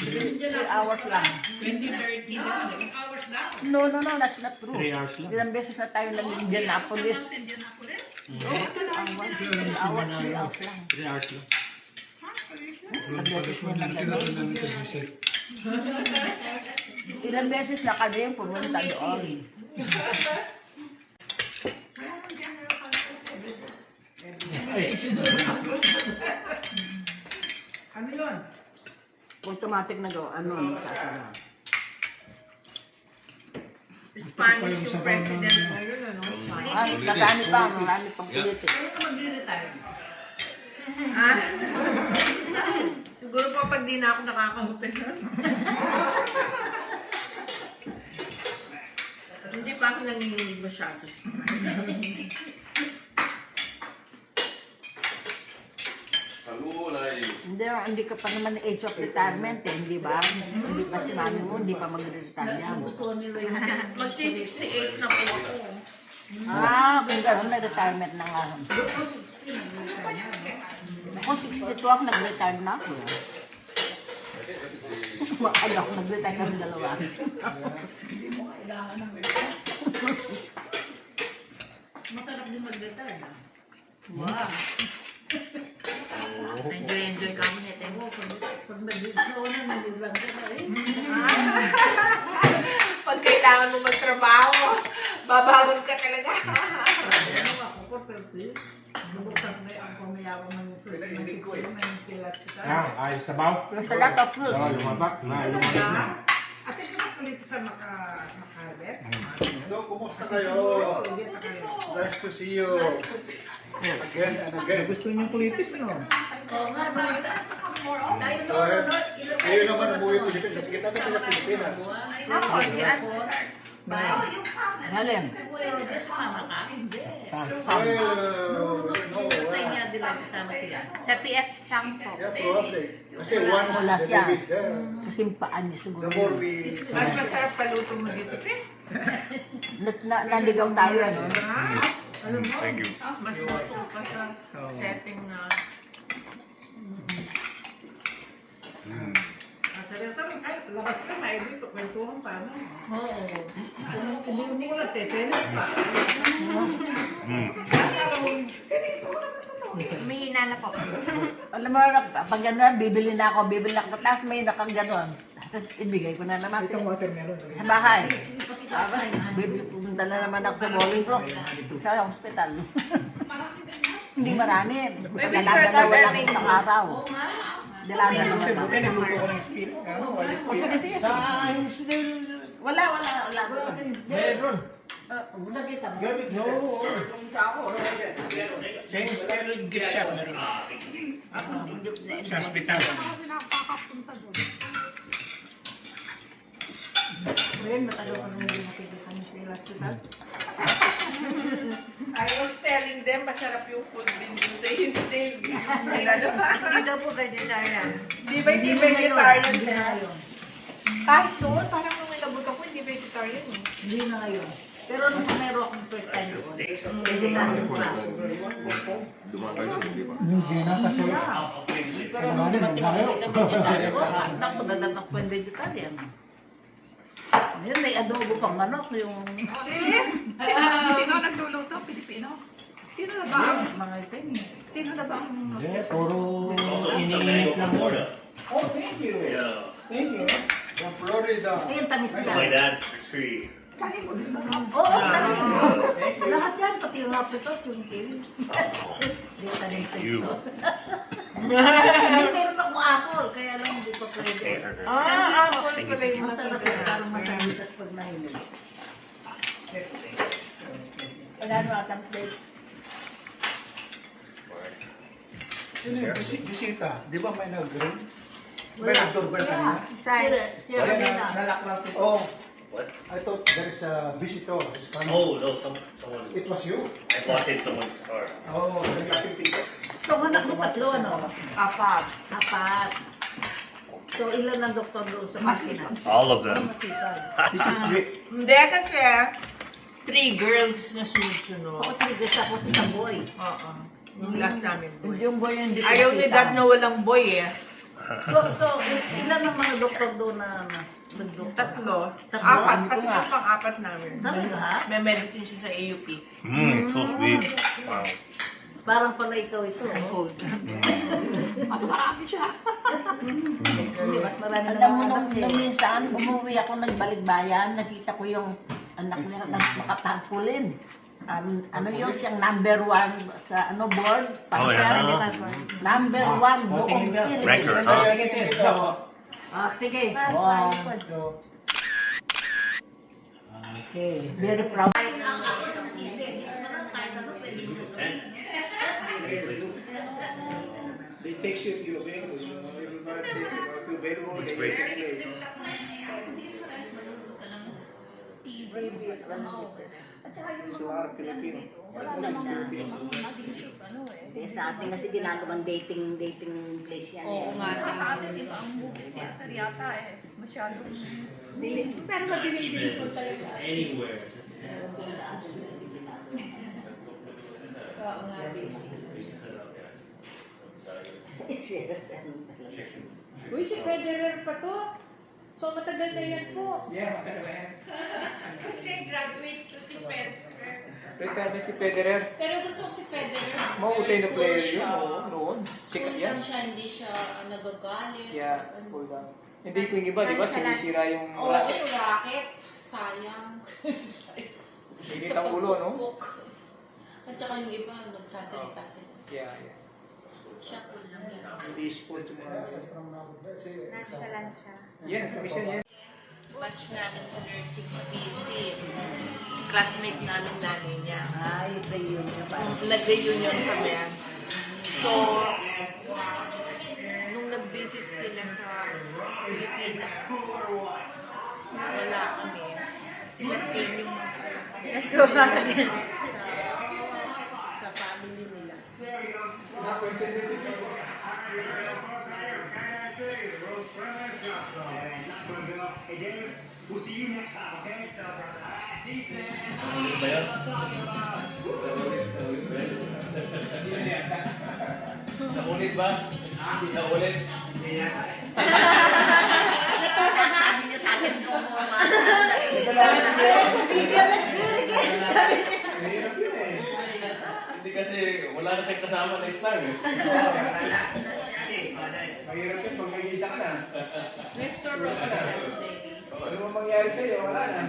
Speaker 3: 3 hours lang.
Speaker 4: 2030 na. 6 hours na.
Speaker 3: No, that's not true.
Speaker 7: 3 hours lang.
Speaker 3: Ilang beses na tayo lang Indianapolis. Ang 3 hours lang.
Speaker 7: 3 hours lang.
Speaker 3: Ilang beses mo lang
Speaker 1: Kailangan
Speaker 3: kami.
Speaker 1: namin sa GC.
Speaker 3: Ilang beses na kami pumunta doon.
Speaker 4: Ano yun?
Speaker 3: Automatic na go. Ano? Sasabihin.
Speaker 4: Spanish yung president ngayon, ano?
Speaker 5: Marami pang politics.
Speaker 4: Kaya ka magre-retire? Ha? Siguro pa pag di na ako nakaka-open. Hindi pa ako nanginginig masyado.
Speaker 5: Hindi ka pa naman age of retirement eh, hindi ba? Hindi pa si mami mo, hindi pa mag-retire yan.
Speaker 4: Magsi-68 na po ako.
Speaker 5: Kung gano'n, may retirement na nga. Ako, 62 ako, nag-retire na ako. Ano ako, nag-retire kami dalawa.
Speaker 3: Masarap din mag-retire na.
Speaker 5: Wow.
Speaker 3: Enjoy kami nito. Pag nag-retire na, nag-vlog ka na eh.
Speaker 4: Pag kailangan mo magtrabaho, babangon ka talaga.
Speaker 3: Ano ako po, pero please. Nabuksan na yung kumayawang ng susunod ng kitchen, may silas kita.
Speaker 7: Ayos sabaw.
Speaker 5: There's a lot of fruit.
Speaker 7: Lumabak na.
Speaker 4: At ito na ulit sa maka-harvest.
Speaker 1: Hello, kumusta kayo? Nice to see you. Again and again.
Speaker 8: Gusto niyo kulitis, no?
Speaker 3: Oo nga, bakit? Tayo
Speaker 1: Go ahead.
Speaker 3: doon.
Speaker 1: Kayo naman ang buhay Pilipinas. Nakikita sa sila Pilipinas.
Speaker 3: Ako, yan.
Speaker 5: Halim.
Speaker 3: Siguro, just mama ka? Hindi.
Speaker 1: Well, no,
Speaker 3: Gusto niya din lang kasama siya.
Speaker 9: Sa PF Champo.
Speaker 1: yeah, probably. Kasi once
Speaker 5: Wala
Speaker 1: the
Speaker 5: siya.
Speaker 1: baby is there,
Speaker 5: Kasi yung paan niya siguro.
Speaker 1: the more we...
Speaker 4: Mas masarap paluto mo dito, eh.
Speaker 5: Naligaw tayo, ano?
Speaker 3: Alam mo,
Speaker 6: Thank you.
Speaker 3: mas gusto ko pa sa setting na
Speaker 4: Seryoso, kahit labas ka, may dito, kwentuhan pa, no?
Speaker 3: oo.
Speaker 4: Hindi mo mulat eh, tennis pa.
Speaker 9: Humihina na po.
Speaker 5: Alam mo, pag gano'n, bibili na ako. Tapos may nakaganon. Tapos ibigay ko na naman
Speaker 8: Itong watermelon.
Speaker 5: sa bahay. Tapos pumunta na naman ako sa Bolingbrook. Sa hospital. Hindi marami. Sa dalawa lang isang araw. Dalawa naman ako.
Speaker 8: Buti nagluto ko ng spin.
Speaker 5: O sige, sige. Wala.
Speaker 8: Meron.
Speaker 3: Nakita mo?
Speaker 8: No. Same style gift shop meron. Sa hospital.
Speaker 3: Ngayon, matagal ko nung hindi nakikita ni sa hospital.
Speaker 4: I was telling them, masarap yung food din dun sa Hinsdale.
Speaker 3: Hindi daw po vegetarian.
Speaker 4: Di ba hindi vegetarian
Speaker 3: Hindi na
Speaker 4: na?
Speaker 3: ngayon.
Speaker 4: Kahit noon, parang nung inabot ako, hindi vegetarian eh.
Speaker 3: Hindi na ngayon. Pero nung meron akong first time doon, vegetarian pa.
Speaker 2: Dumagal na, hindi ba?
Speaker 1: Hindi na kasi...
Speaker 3: Pero nung dumating ako dito, vegetarian ko. Ako, nagdatak po yung vegetarian. Ngayon, may adobo pang manok yung...
Speaker 9: Sino nagluluto? Pilipino? Sino na ba?
Speaker 3: Mga itim.
Speaker 9: Sino na ba?
Speaker 7: Hindi, puro iniinit lang mo.
Speaker 1: Oh, thank you. Thank you. From Florida.
Speaker 3: Ayun, tamis
Speaker 6: My
Speaker 3: na.
Speaker 6: dad's tree.
Speaker 3: Oo, tamis. Lahat yan, pati yung apricots, yung kiwi. Hindi tanim sa
Speaker 6: You.
Speaker 3: isto. Hindi, meron akong apple, kaya lang hindi pa pwede.
Speaker 4: Apple pala yung
Speaker 3: Masarap yun, parang masamitas pag nahilig. Wala nyo atang plate.
Speaker 1: Bisita. Di ba may nag-green? May nag-doorbell kanina?
Speaker 3: Sira na.
Speaker 8: Nalaklak ito.
Speaker 1: Oh,
Speaker 6: What?
Speaker 1: I thought there is a visitor. It's coming.
Speaker 6: Oh, no, someone.
Speaker 1: It was you?
Speaker 6: I bought in someone's car.
Speaker 1: Oh, nag-activity.
Speaker 3: So, anak mo tatlo, ano?
Speaker 4: Apat.
Speaker 3: Apat. So, ilan ang doktor doon sa Pilipinas?
Speaker 6: All of them.
Speaker 3: Masipag.
Speaker 1: This is great.
Speaker 4: Hindi kasi, 3 girls na susunod.
Speaker 3: Ako trigger ako sa Samboy.
Speaker 4: Oo. Yung last namin boy.
Speaker 5: Yung boy yung hindi ko
Speaker 4: Ayaw ni
Speaker 5: nakita.
Speaker 4: dad na walang boy eh.
Speaker 3: So, ilan ang mga doktor doon na nag-doktor?
Speaker 4: Tatlo.
Speaker 3: Tatlo?
Speaker 4: Apat.
Speaker 5: Ano ko
Speaker 4: Pati
Speaker 5: nga.
Speaker 4: yung pang-apat namin.
Speaker 3: Talaga?
Speaker 4: May medicine siya sa AUP.
Speaker 6: So sweet. Wow.
Speaker 3: Parang pala ikaw ito. Oh.
Speaker 9: Mas marami siya.
Speaker 3: Hindi, mas marami na
Speaker 5: Alam mo,
Speaker 3: mga anak
Speaker 5: nung
Speaker 3: niya.
Speaker 5: minsan, umuwi ako nagbalikbayan, nakita ko yung anak niya na makatagpulin. Ano yun, siyang number 1 sa board.
Speaker 6: Oh, yeah.
Speaker 5: Number 1 buong
Speaker 7: tingin ka.
Speaker 5: Philippines.
Speaker 6: Ranker, huh?
Speaker 3: Ah, sige.
Speaker 5: Wow. Okay, very proud.
Speaker 2: They text you if you're available. You know, everybody, if you're available,
Speaker 6: It's
Speaker 2: they
Speaker 6: great.
Speaker 2: can play. There's a lot of Filipino.
Speaker 5: Sa atin kasi ginagawang dating place yan.
Speaker 3: Oo nga.
Speaker 9: Sa atin, iba ang movie theater yata eh. Masyadong...
Speaker 3: Pero madilim din po
Speaker 6: Even
Speaker 3: talaga.
Speaker 6: anywhere.
Speaker 3: Oo nga din. Uy, si Federer pa to. So matagal na yan po.
Speaker 7: Yeah, matagal na yan.
Speaker 4: Kasi graduate ko si Federer.
Speaker 7: Retire na si Federer.
Speaker 4: Pero gusto ko si Federer.
Speaker 7: Mahusay na
Speaker 4: Very
Speaker 7: player
Speaker 4: cool
Speaker 7: yun.
Speaker 4: siya.
Speaker 7: Oo, noon. Sikat
Speaker 4: Cool
Speaker 7: yan.
Speaker 4: lang siya, hindi siya nagagalit.
Speaker 7: Yeah, cool lang. Hindi ko yung iba, di ba? Sinisira yung
Speaker 4: Oo,
Speaker 7: racket.
Speaker 4: yung racket. Sayang.
Speaker 7: Init ang ulo, no?
Speaker 4: pagpupok. At saka yung iba, nagsasalita sila.
Speaker 7: Yeah, yeah.
Speaker 4: Siya cool lang yan.
Speaker 7: Hindi sport yung mga...
Speaker 9: Nonchalant siya.
Speaker 7: Yan, kamisan yan.
Speaker 3: Batch namin sa nursing sa PhD. Classmate namin nanay niya.
Speaker 5: Ay, reunion pa.
Speaker 3: Nag-reunion kami. So, nung nag-visit sila sa Pilipinas, wala kami. Sila team yung sa family nila.
Speaker 6: Ano ba yan? Naulit ba? Naulit?
Speaker 5: Sabi niya sa akin kung
Speaker 2: Mahirap yun eh.
Speaker 6: Hindi kasi wala na siyang kasama next time eh.
Speaker 2: Mahirap yun pag nag-iisa ka na.
Speaker 3: Mr. Rojas Day.
Speaker 2: Ano mo mangyari sa'yo? Wala na.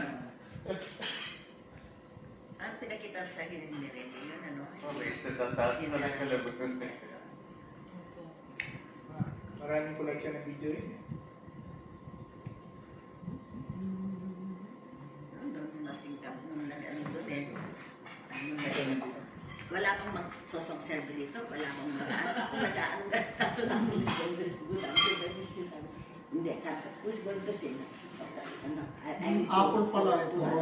Speaker 5: Ang pinakita sa akin ni Rene, yun ano?
Speaker 6: Okay, so tatapos na lang kalabot.
Speaker 2: Maraming collection ng video yun.
Speaker 5: Wala pang mag-sosong service ito, wala pang mag-ano. Hindi, sabi ko, who's going to sing?
Speaker 1: Apple pala ito.
Speaker 5: Kung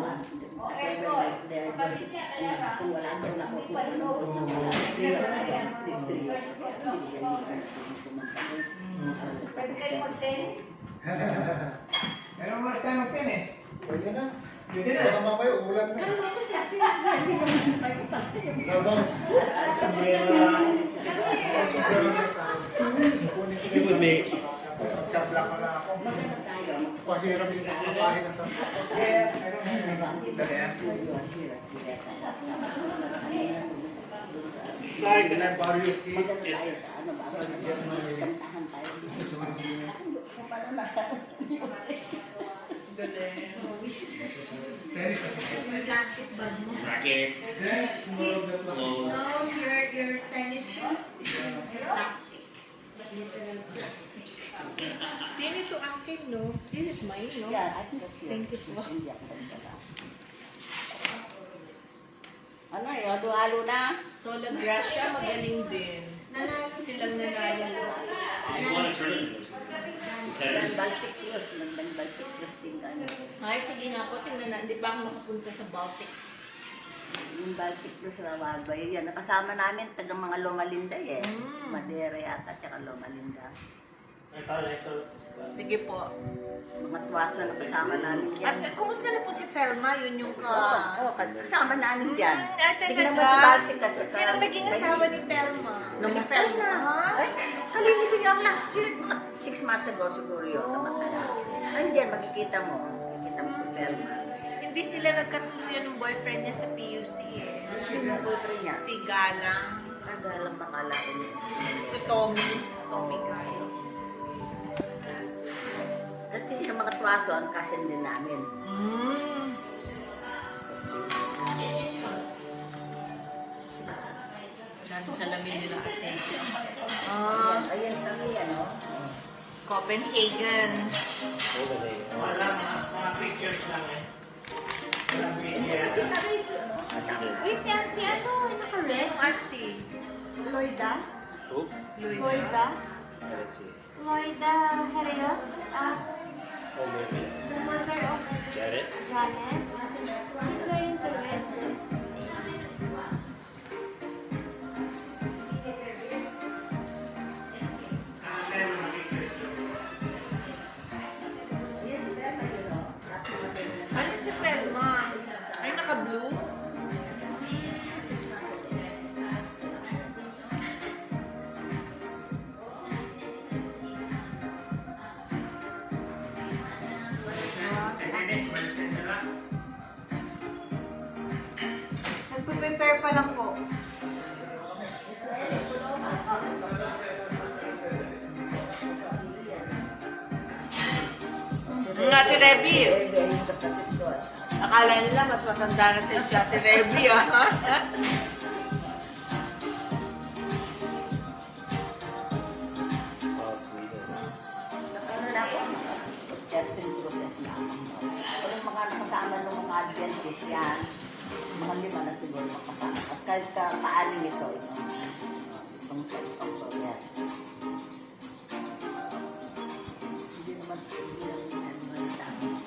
Speaker 5: wala daw na ako, kung ano gusto mo lang.
Speaker 2: Ano mo na tayo mag-tennis?
Speaker 1: Pwede na.
Speaker 2: Pwede na.
Speaker 1: Baka mamaya ulan na. Labang.
Speaker 6: You with me?
Speaker 2: Sa black na ako.
Speaker 1: Pahirap yung kakain ng tanto.
Speaker 2: Like, can I borrow your key?
Speaker 4: Plastic bag mo.
Speaker 6: Racket.
Speaker 4: No, your tennis shoes is plastic. Literal plastic.
Speaker 3: Tini to akin, no? This is mine, no?
Speaker 5: Thank you po. Ano yun? Halo na?
Speaker 3: Sola Gracia, magaling din. Silang nanalo.
Speaker 6: You want to turn it? Tennis.
Speaker 5: Baltic Cross. Baltic Cross din ano.
Speaker 3: Ay, sige nga po, tingnan na. Hindi pa ako nakapunta sa Baltic.
Speaker 5: Yung Baltic Cross na Wagway, yan. Nakasama namin taga mga Loma Linda eh. Madera yata, tsaka Loma Linda.
Speaker 3: Sige po.
Speaker 5: Mga tuwaso na kasama namin
Speaker 3: At
Speaker 5: yan.
Speaker 3: kumusta na po si Felma? Yun yung
Speaker 5: Oo, kasama namin dyan.
Speaker 3: Ate,
Speaker 5: Tignan mo si Baltic kasi.
Speaker 3: Sino naging asawa ni Felma?
Speaker 5: Namatay na. Ay, kalilipin lang last year. Mga 6 months ago siguro yun. Andiyan, makikita mo. Makikita mo si Felma.
Speaker 3: Hindi sila nagkatuluyan ng boyfriend niya sa PUC eh.
Speaker 5: Sino ang boyfriend niya?
Speaker 3: Si Galang.
Speaker 5: Kagalang bakala ko niya.
Speaker 3: Si Tommy. Tommy Gayo.
Speaker 5: Kasi yung mga tuwaso, ang kasin din namin.
Speaker 3: Nandun sa lamin nila ate.
Speaker 5: Ayan kami, ano?
Speaker 3: Copenhagen.
Speaker 7: Wala, mga pictures lang eh.
Speaker 4: Kasi na-rate. Uy, si Auntie, ano? Naka-red? Auntie. Loida?
Speaker 6: Who?
Speaker 4: Loida?
Speaker 6: Let's see.
Speaker 4: Loida Herios?
Speaker 6: Oh, maybe.
Speaker 4: The mother of
Speaker 6: Jared?
Speaker 4: Janet? She's wearing the red dress.
Speaker 3: Ano si Pelma? Ay, naka-blue?
Speaker 4: Nagpe-prepare pa lang po.
Speaker 3: Ate Reby. Akala nila mas matanda na si Ate Reby, ah.
Speaker 6: Oh, Sweden.
Speaker 5: Ano na ako? Certain process na ako. Pero yung mga nakasama ng mga Adventist yan, mga 5 na siguro makasama. At kahit kaanin ito, itong set of so yan. Hindi naman sa amin.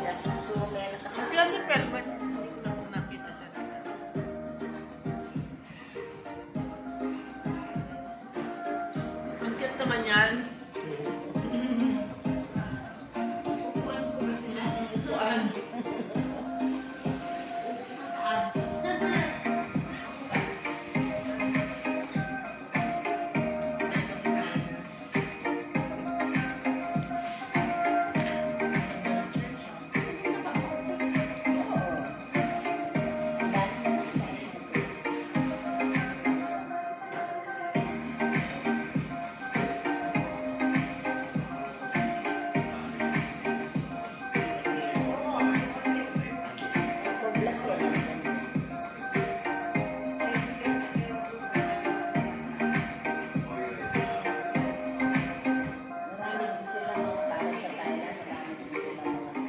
Speaker 5: Yes, so may nakasama.
Speaker 3: Kaya si Pelma, hindi ko na nakita siya. Ang cute naman yan.
Speaker 5: Marami din sila mga para sa Thailand, marami din sila mga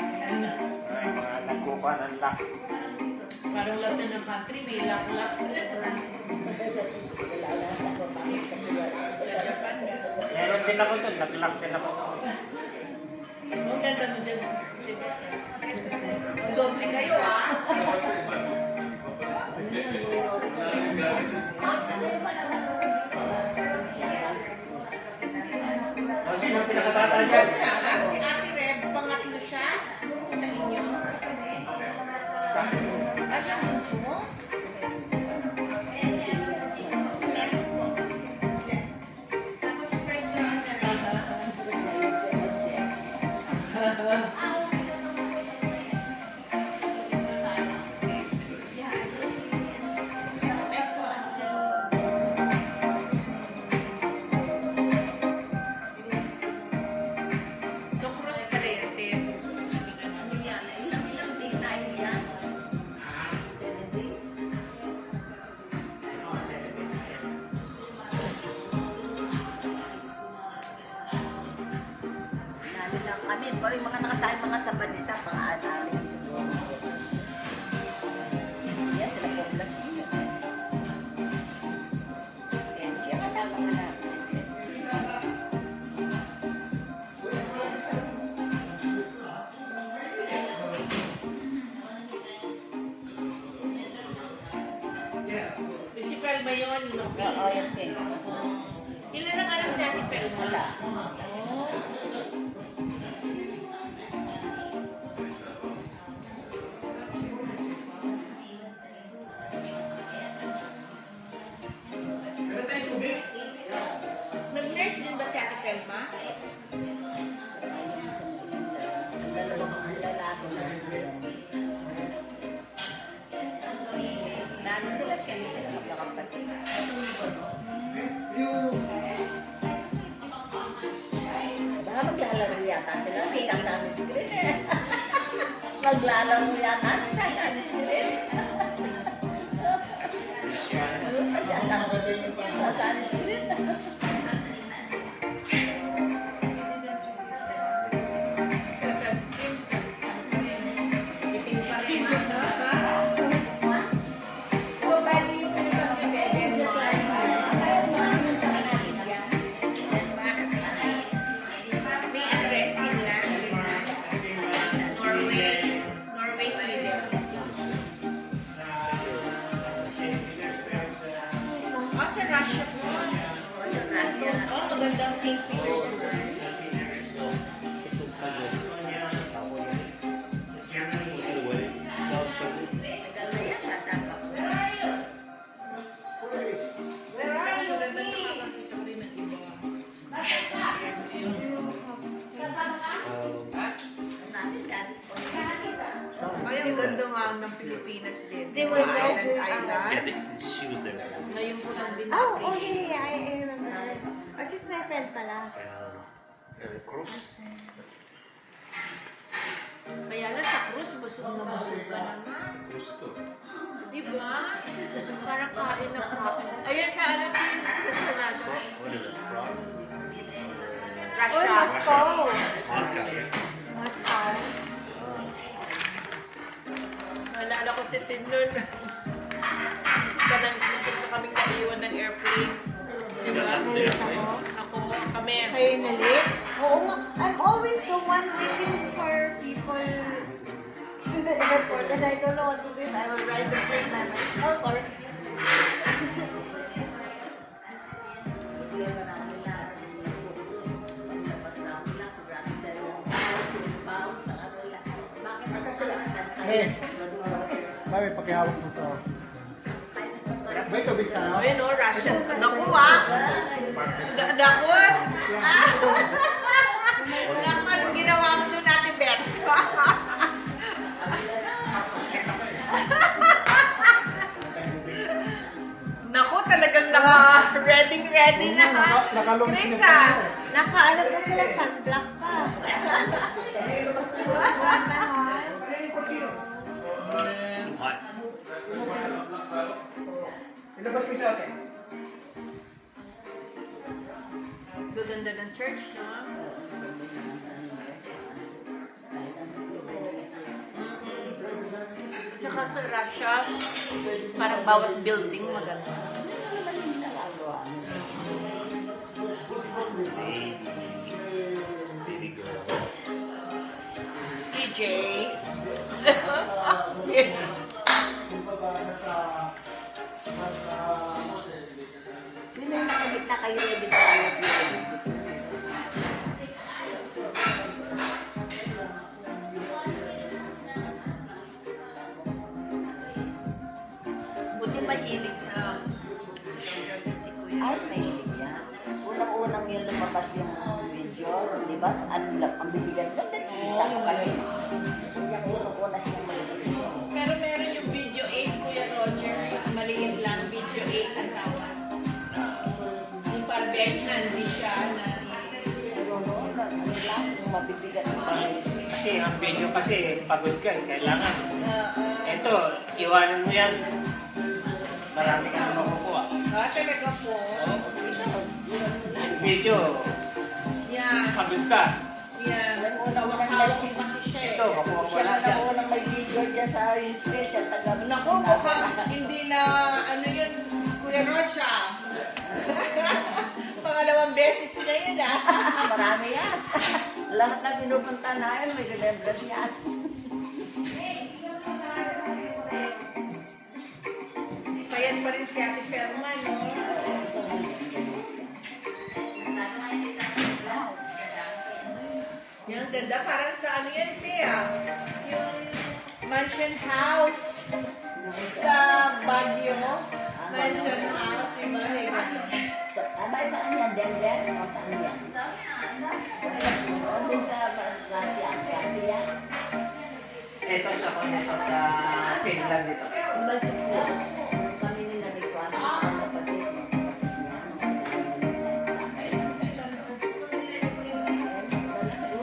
Speaker 7: Ay, mga nagkukuha ng lock.
Speaker 9: Parang lahat na ng country, may lock-lock. Sa Japan,
Speaker 7: Meron din ako doon, nag-lock din ako.
Speaker 9: ang ganda mo dyan. Diba?
Speaker 3: Doble kayo, ah.
Speaker 7: O, sino pinakabata dyan?
Speaker 3: Si Ate Reb, pangatlo siya sa inyo. Ah, siya bunso mo? So, cross pala yung tip.
Speaker 5: ilang days na yun yan? 7 days. Namin lang kami, pero yung mga nakasayang mga sabadista, pang-aanamin siguro. Yes, sila po lang. Kaya siya kasama ka na.
Speaker 3: Si Pelma yun, no?
Speaker 5: Oo, yan pin.
Speaker 3: Ilan ang anak ni Ate Pelma?
Speaker 5: Wala.
Speaker 3: Nag-nurse din ba si Ate Pelma?
Speaker 5: Ang dalawang lalaki na. Lalo sila siya.
Speaker 3: Maglalaro yata sila sa Sesame Street eh. Maglalaro yata sa Sesame Street. Sesame Street.
Speaker 4: So, bali yung pinag-seven May Red Finland, Norway, Sweden. Sa Russia po. Oh, magandang St. Petersburg. Where are you? Magandang nakakakita ko rin ng iba. Ay, ang ganda nga ng Pilipinas din.
Speaker 3: They were
Speaker 4: Island,
Speaker 3: there.
Speaker 4: Island.
Speaker 6: She was there.
Speaker 4: Ngayon ko lang din
Speaker 10: Oh,
Speaker 4: na-appreciate.
Speaker 10: okay, I remember her. Oh, she's my friend pala.
Speaker 6: Cruz.
Speaker 4: Kaya lang sa cruise, busog na busog ka naman.
Speaker 6: Cruz to.
Speaker 4: Diba? Parang kain na kain. Ayan siya, ano po yung kansalado?
Speaker 6: What is it? Prague?
Speaker 10: Oh,
Speaker 4: Russia.
Speaker 10: Moscow.
Speaker 6: Moscow, yeah.
Speaker 10: Moscow.
Speaker 4: Naalala ko si Tim nun. Parang muntik na kaming naiwan ng airplane. Diba?
Speaker 10: Nalit ako.
Speaker 4: Ako, kami.
Speaker 10: Kayo nalit? Oo nga. I'm always the one waiting for people in the airport and I don't know what to do. I will ride the plane by myself or...
Speaker 1: Mami, pakihawak mo to. May tubig tayo?
Speaker 4: Ayun o, Russian. Naku ah! Naku! Ah! Naku, anong ginawa mo doon natin, Beth? Naku, talagang naka-ready na ha.
Speaker 1: Nakalunch
Speaker 4: Chris
Speaker 1: na
Speaker 4: ah!
Speaker 10: Nakaano pa sila, sunblock pa.
Speaker 6: Too hot.
Speaker 1: Ilabas mo sa atin.
Speaker 4: Gaganda ng church, no? Tsaka sa Russia, parang bawat building maganda.
Speaker 6: Baby girl.
Speaker 4: DJ.
Speaker 3: Sino yung nakabit na kayo ready sa alat niyo?
Speaker 4: Buti mahilig sa si Kuya.
Speaker 3: Ay, mahilig yan. Unang-unang yun lumabas yung video, di ba? Ang bibigan ko, isang kami. Yung unang-una siyang mahilig.
Speaker 4: Pero meron yung video 8, Kuya Roger. Maliit lang, video 8 ang tawag. Yung parang very handy siya na
Speaker 3: Ano lang, yung mabibigat ng kamay.
Speaker 7: Kasi ang video kasi pagod ka, kailangan. Ito, iwanan mo yan. Marami ka na makukuha.
Speaker 4: talaga po.
Speaker 7: Yung video,
Speaker 4: Yeah,
Speaker 7: pagod ka.
Speaker 4: yeah.
Speaker 3: Unang-unang
Speaker 4: Hawak ko kasi siya
Speaker 7: Ito,
Speaker 4: eh.
Speaker 7: makuha mo
Speaker 3: Siya
Speaker 7: lahat
Speaker 3: na
Speaker 7: yan.
Speaker 3: unang may video dyan sa special taga.
Speaker 4: Naku, mukhang hindi na, ano yun, Kuya Rocha. Pangalawang beses na yun ah.
Speaker 3: Marami yan. Lahat na pinupunta na yun, may remembrance yan.
Speaker 4: Payat pa rin si Ate Felma, no? Yan, ang ganda. Parang sa ano yan, Tia? Yung mansion house sa Baguio. Mansion house, di ba? May ganun.
Speaker 3: Saan yan? Denver? O saan yan? O dun sa Russia. Kasi yan.
Speaker 7: Ito sa ito sa Finland dito.
Speaker 3: Umalis po. Kami nila ni Juan. Ang kapatid mo. Umalis po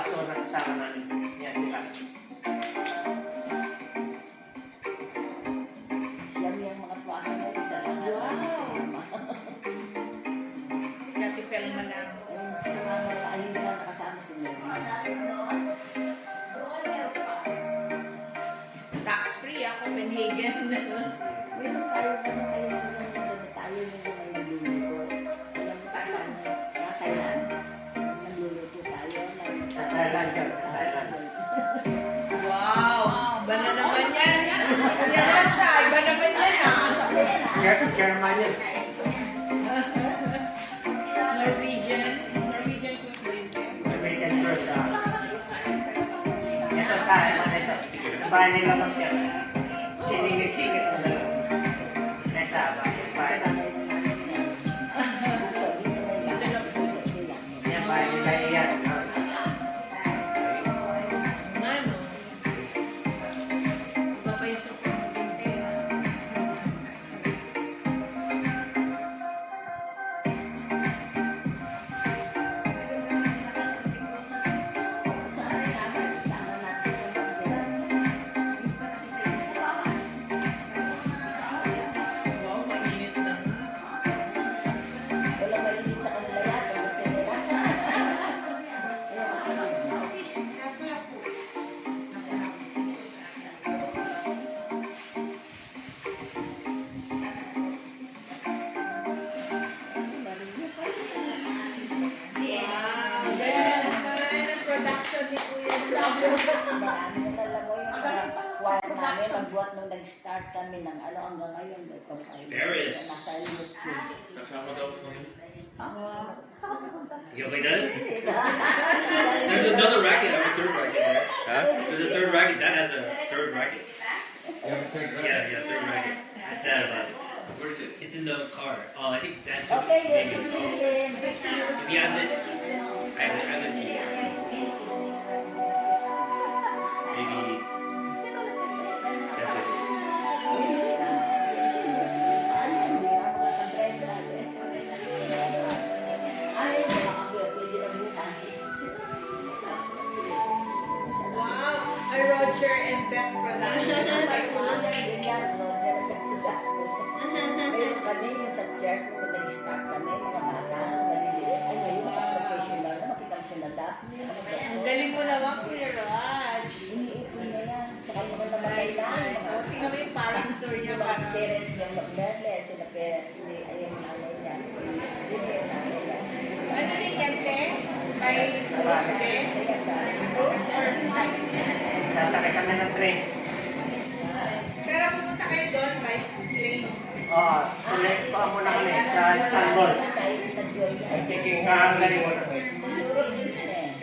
Speaker 7: pastor na kasama namin. Yan sila.
Speaker 5: Siya yung mga pastor na isa lang.
Speaker 4: Si Ate Felma lang.
Speaker 5: Sa mga ayun lang nakasama si Mary.
Speaker 4: Tax-free Copenhagen.
Speaker 5: Meron tayo tayo yung may nagluluto. Alam mo sa Thailand. Nagluluto tayo.
Speaker 7: Sa Thailand yun. Sa Thailand.
Speaker 4: Wow! Iba na naman yan. Kuya Rasha, iba naman yan
Speaker 7: German yun.
Speaker 4: Norwegian cruise ba yun?
Speaker 7: American Cruise. Ito sa akin, ito. Bahay nila lang siya. Siningit-singit na lang. Nasa bahay. Yan, bahay nila iyan.
Speaker 4: Ano? Iba pa yung super maganda. Wow, mainit na.
Speaker 5: Wala malilit sa kanila yan. Gusto nila.
Speaker 4: Wow! Yan naman ang production ni Kuya Rasha.
Speaker 5: Marami na alam mo yung choir namin. Magbuhat nung nag-start kami ng ano hanggang ngayon. May pagkain.
Speaker 6: Paris.
Speaker 5: Nasa YouTube.
Speaker 6: Sasama daw sa kanila.
Speaker 5: Ah.
Speaker 6: You gonna play tennis? There's another racket. I have a third racket there. Huh? There's a third racket. That has a third racket. Yeah, third racket. It's that about it. Where is it? It's in the car. Oh, I think that's
Speaker 5: Okay,
Speaker 6: maybe.
Speaker 5: then.
Speaker 6: If he has it, I have it. Maybe that's it.
Speaker 4: Wow! A Roger and Beth production.
Speaker 5: Meron kami yung sa church nung nag-start kami, mga bata, maliliit. Ay, ngayon, mga professional na makita mo siya na Daphne.
Speaker 4: Ang galing mo naman, Kuya Raj.
Speaker 5: Iniipon niya yan. Saka mga namatay na.
Speaker 4: Tingnan mo yung Paris tour niya.
Speaker 5: Yung mga
Speaker 4: Parang
Speaker 5: parents niya, Merle, sila parents, hindi, ayun, nanay niya. Hindi, nanay niya.
Speaker 4: ano ni Kente? Kay Rose Be? Rose or
Speaker 7: Tatake kami ng train.
Speaker 4: pero pumunta kayo doon by plane.
Speaker 7: Oo, tuloy pa muna kami sa Istanbul. Taking Hungary,
Speaker 5: Siguro din siya eh.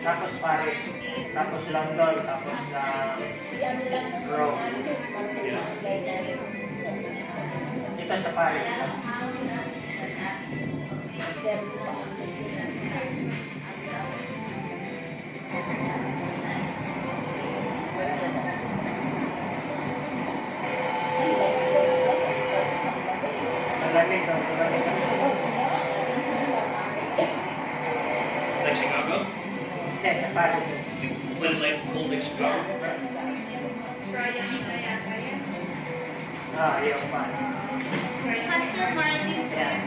Speaker 7: tapos Paris, tapos London, tapos
Speaker 5: Si ano lang,
Speaker 7: Rome.
Speaker 5: like,
Speaker 7: Dito sa Paris.
Speaker 5: seven pa.
Speaker 7: Malamig daw, malamig.
Speaker 6: Like Chicago?
Speaker 7: Hindi, sa Paris.
Speaker 6: But like cold like Chicago?
Speaker 4: Triangle na yata yan.
Speaker 7: Yung pa.
Speaker 4: Pastor Martin po yan.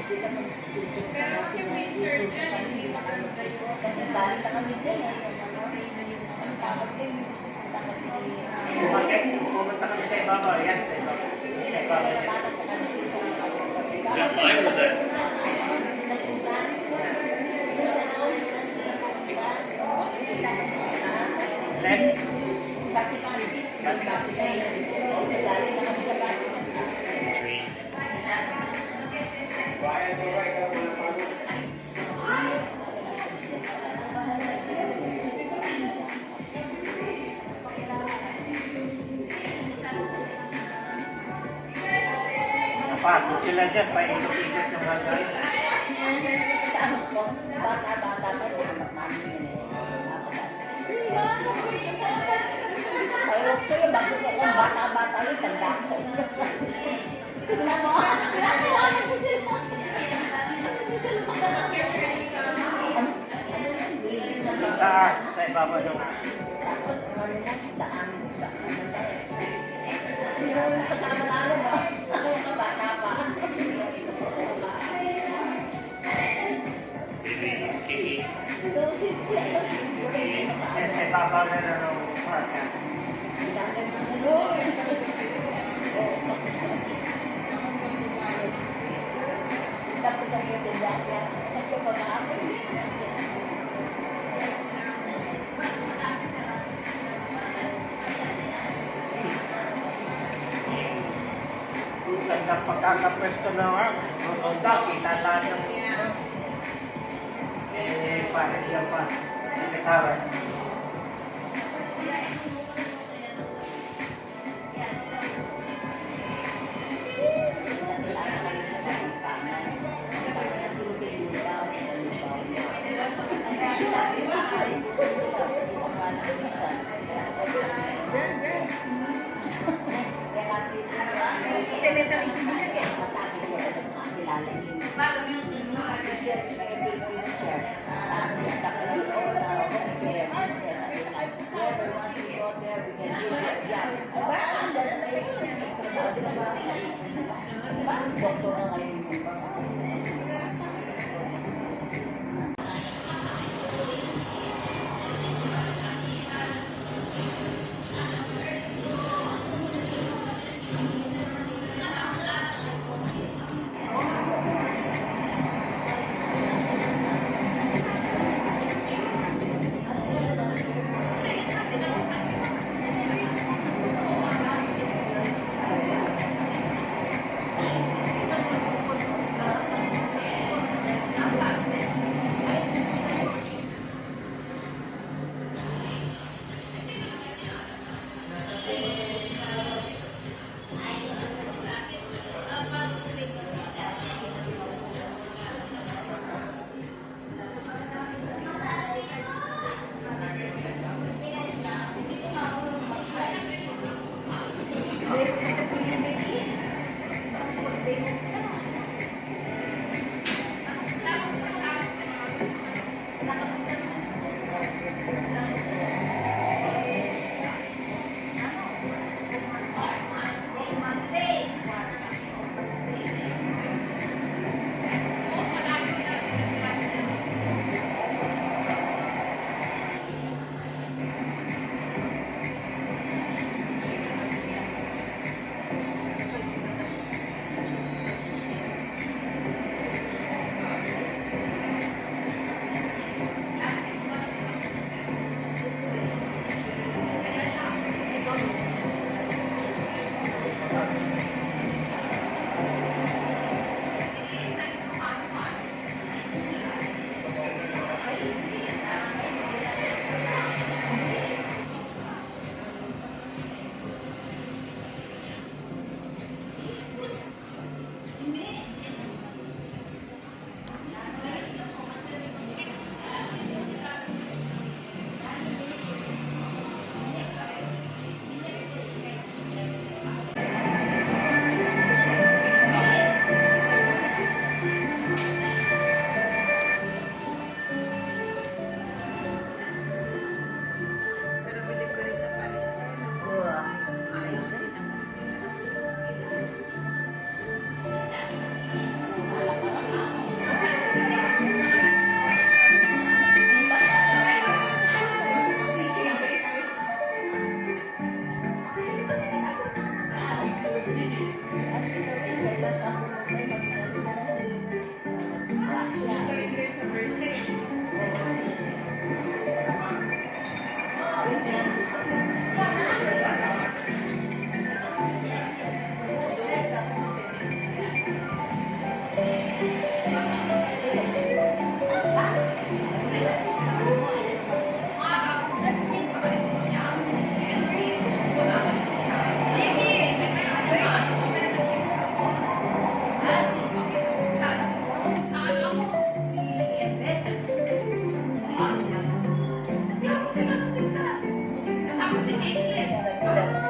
Speaker 4: Pero kasi winter dyan, hindi maganda yun.
Speaker 5: Kasi galing na kami dyan eh. Ang tawag din, gusto kong takot
Speaker 7: Pumunta kami sa ibabaw. Yan, sa ibabaw. Sa ibabaw.
Speaker 6: Is that fine or is that?
Speaker 7: Left.
Speaker 6: Train.
Speaker 7: Napagod sila dyan. Paikot-ikot yung hanggang.
Speaker 5: Bata-bata yun, tanda ko sa inyo.
Speaker 10: Tingnan mo. Pinakawalan ko sila.
Speaker 7: Sa ibabaw ng
Speaker 10: Tapos, ano na, daan. Yung kasama namin, ba? Ako yung kabata pa.
Speaker 6: Kiki.
Speaker 7: sa ibabaw na ng park.
Speaker 10: Tapos ang yung tindahan, nagkapag-aapon.
Speaker 7: Ganda pagkakapwesto na nga. Ang onda, kita lahat ng parang yan pa. Nagkakaroon.
Speaker 10: Doktor na ngayon yung
Speaker 9: Sa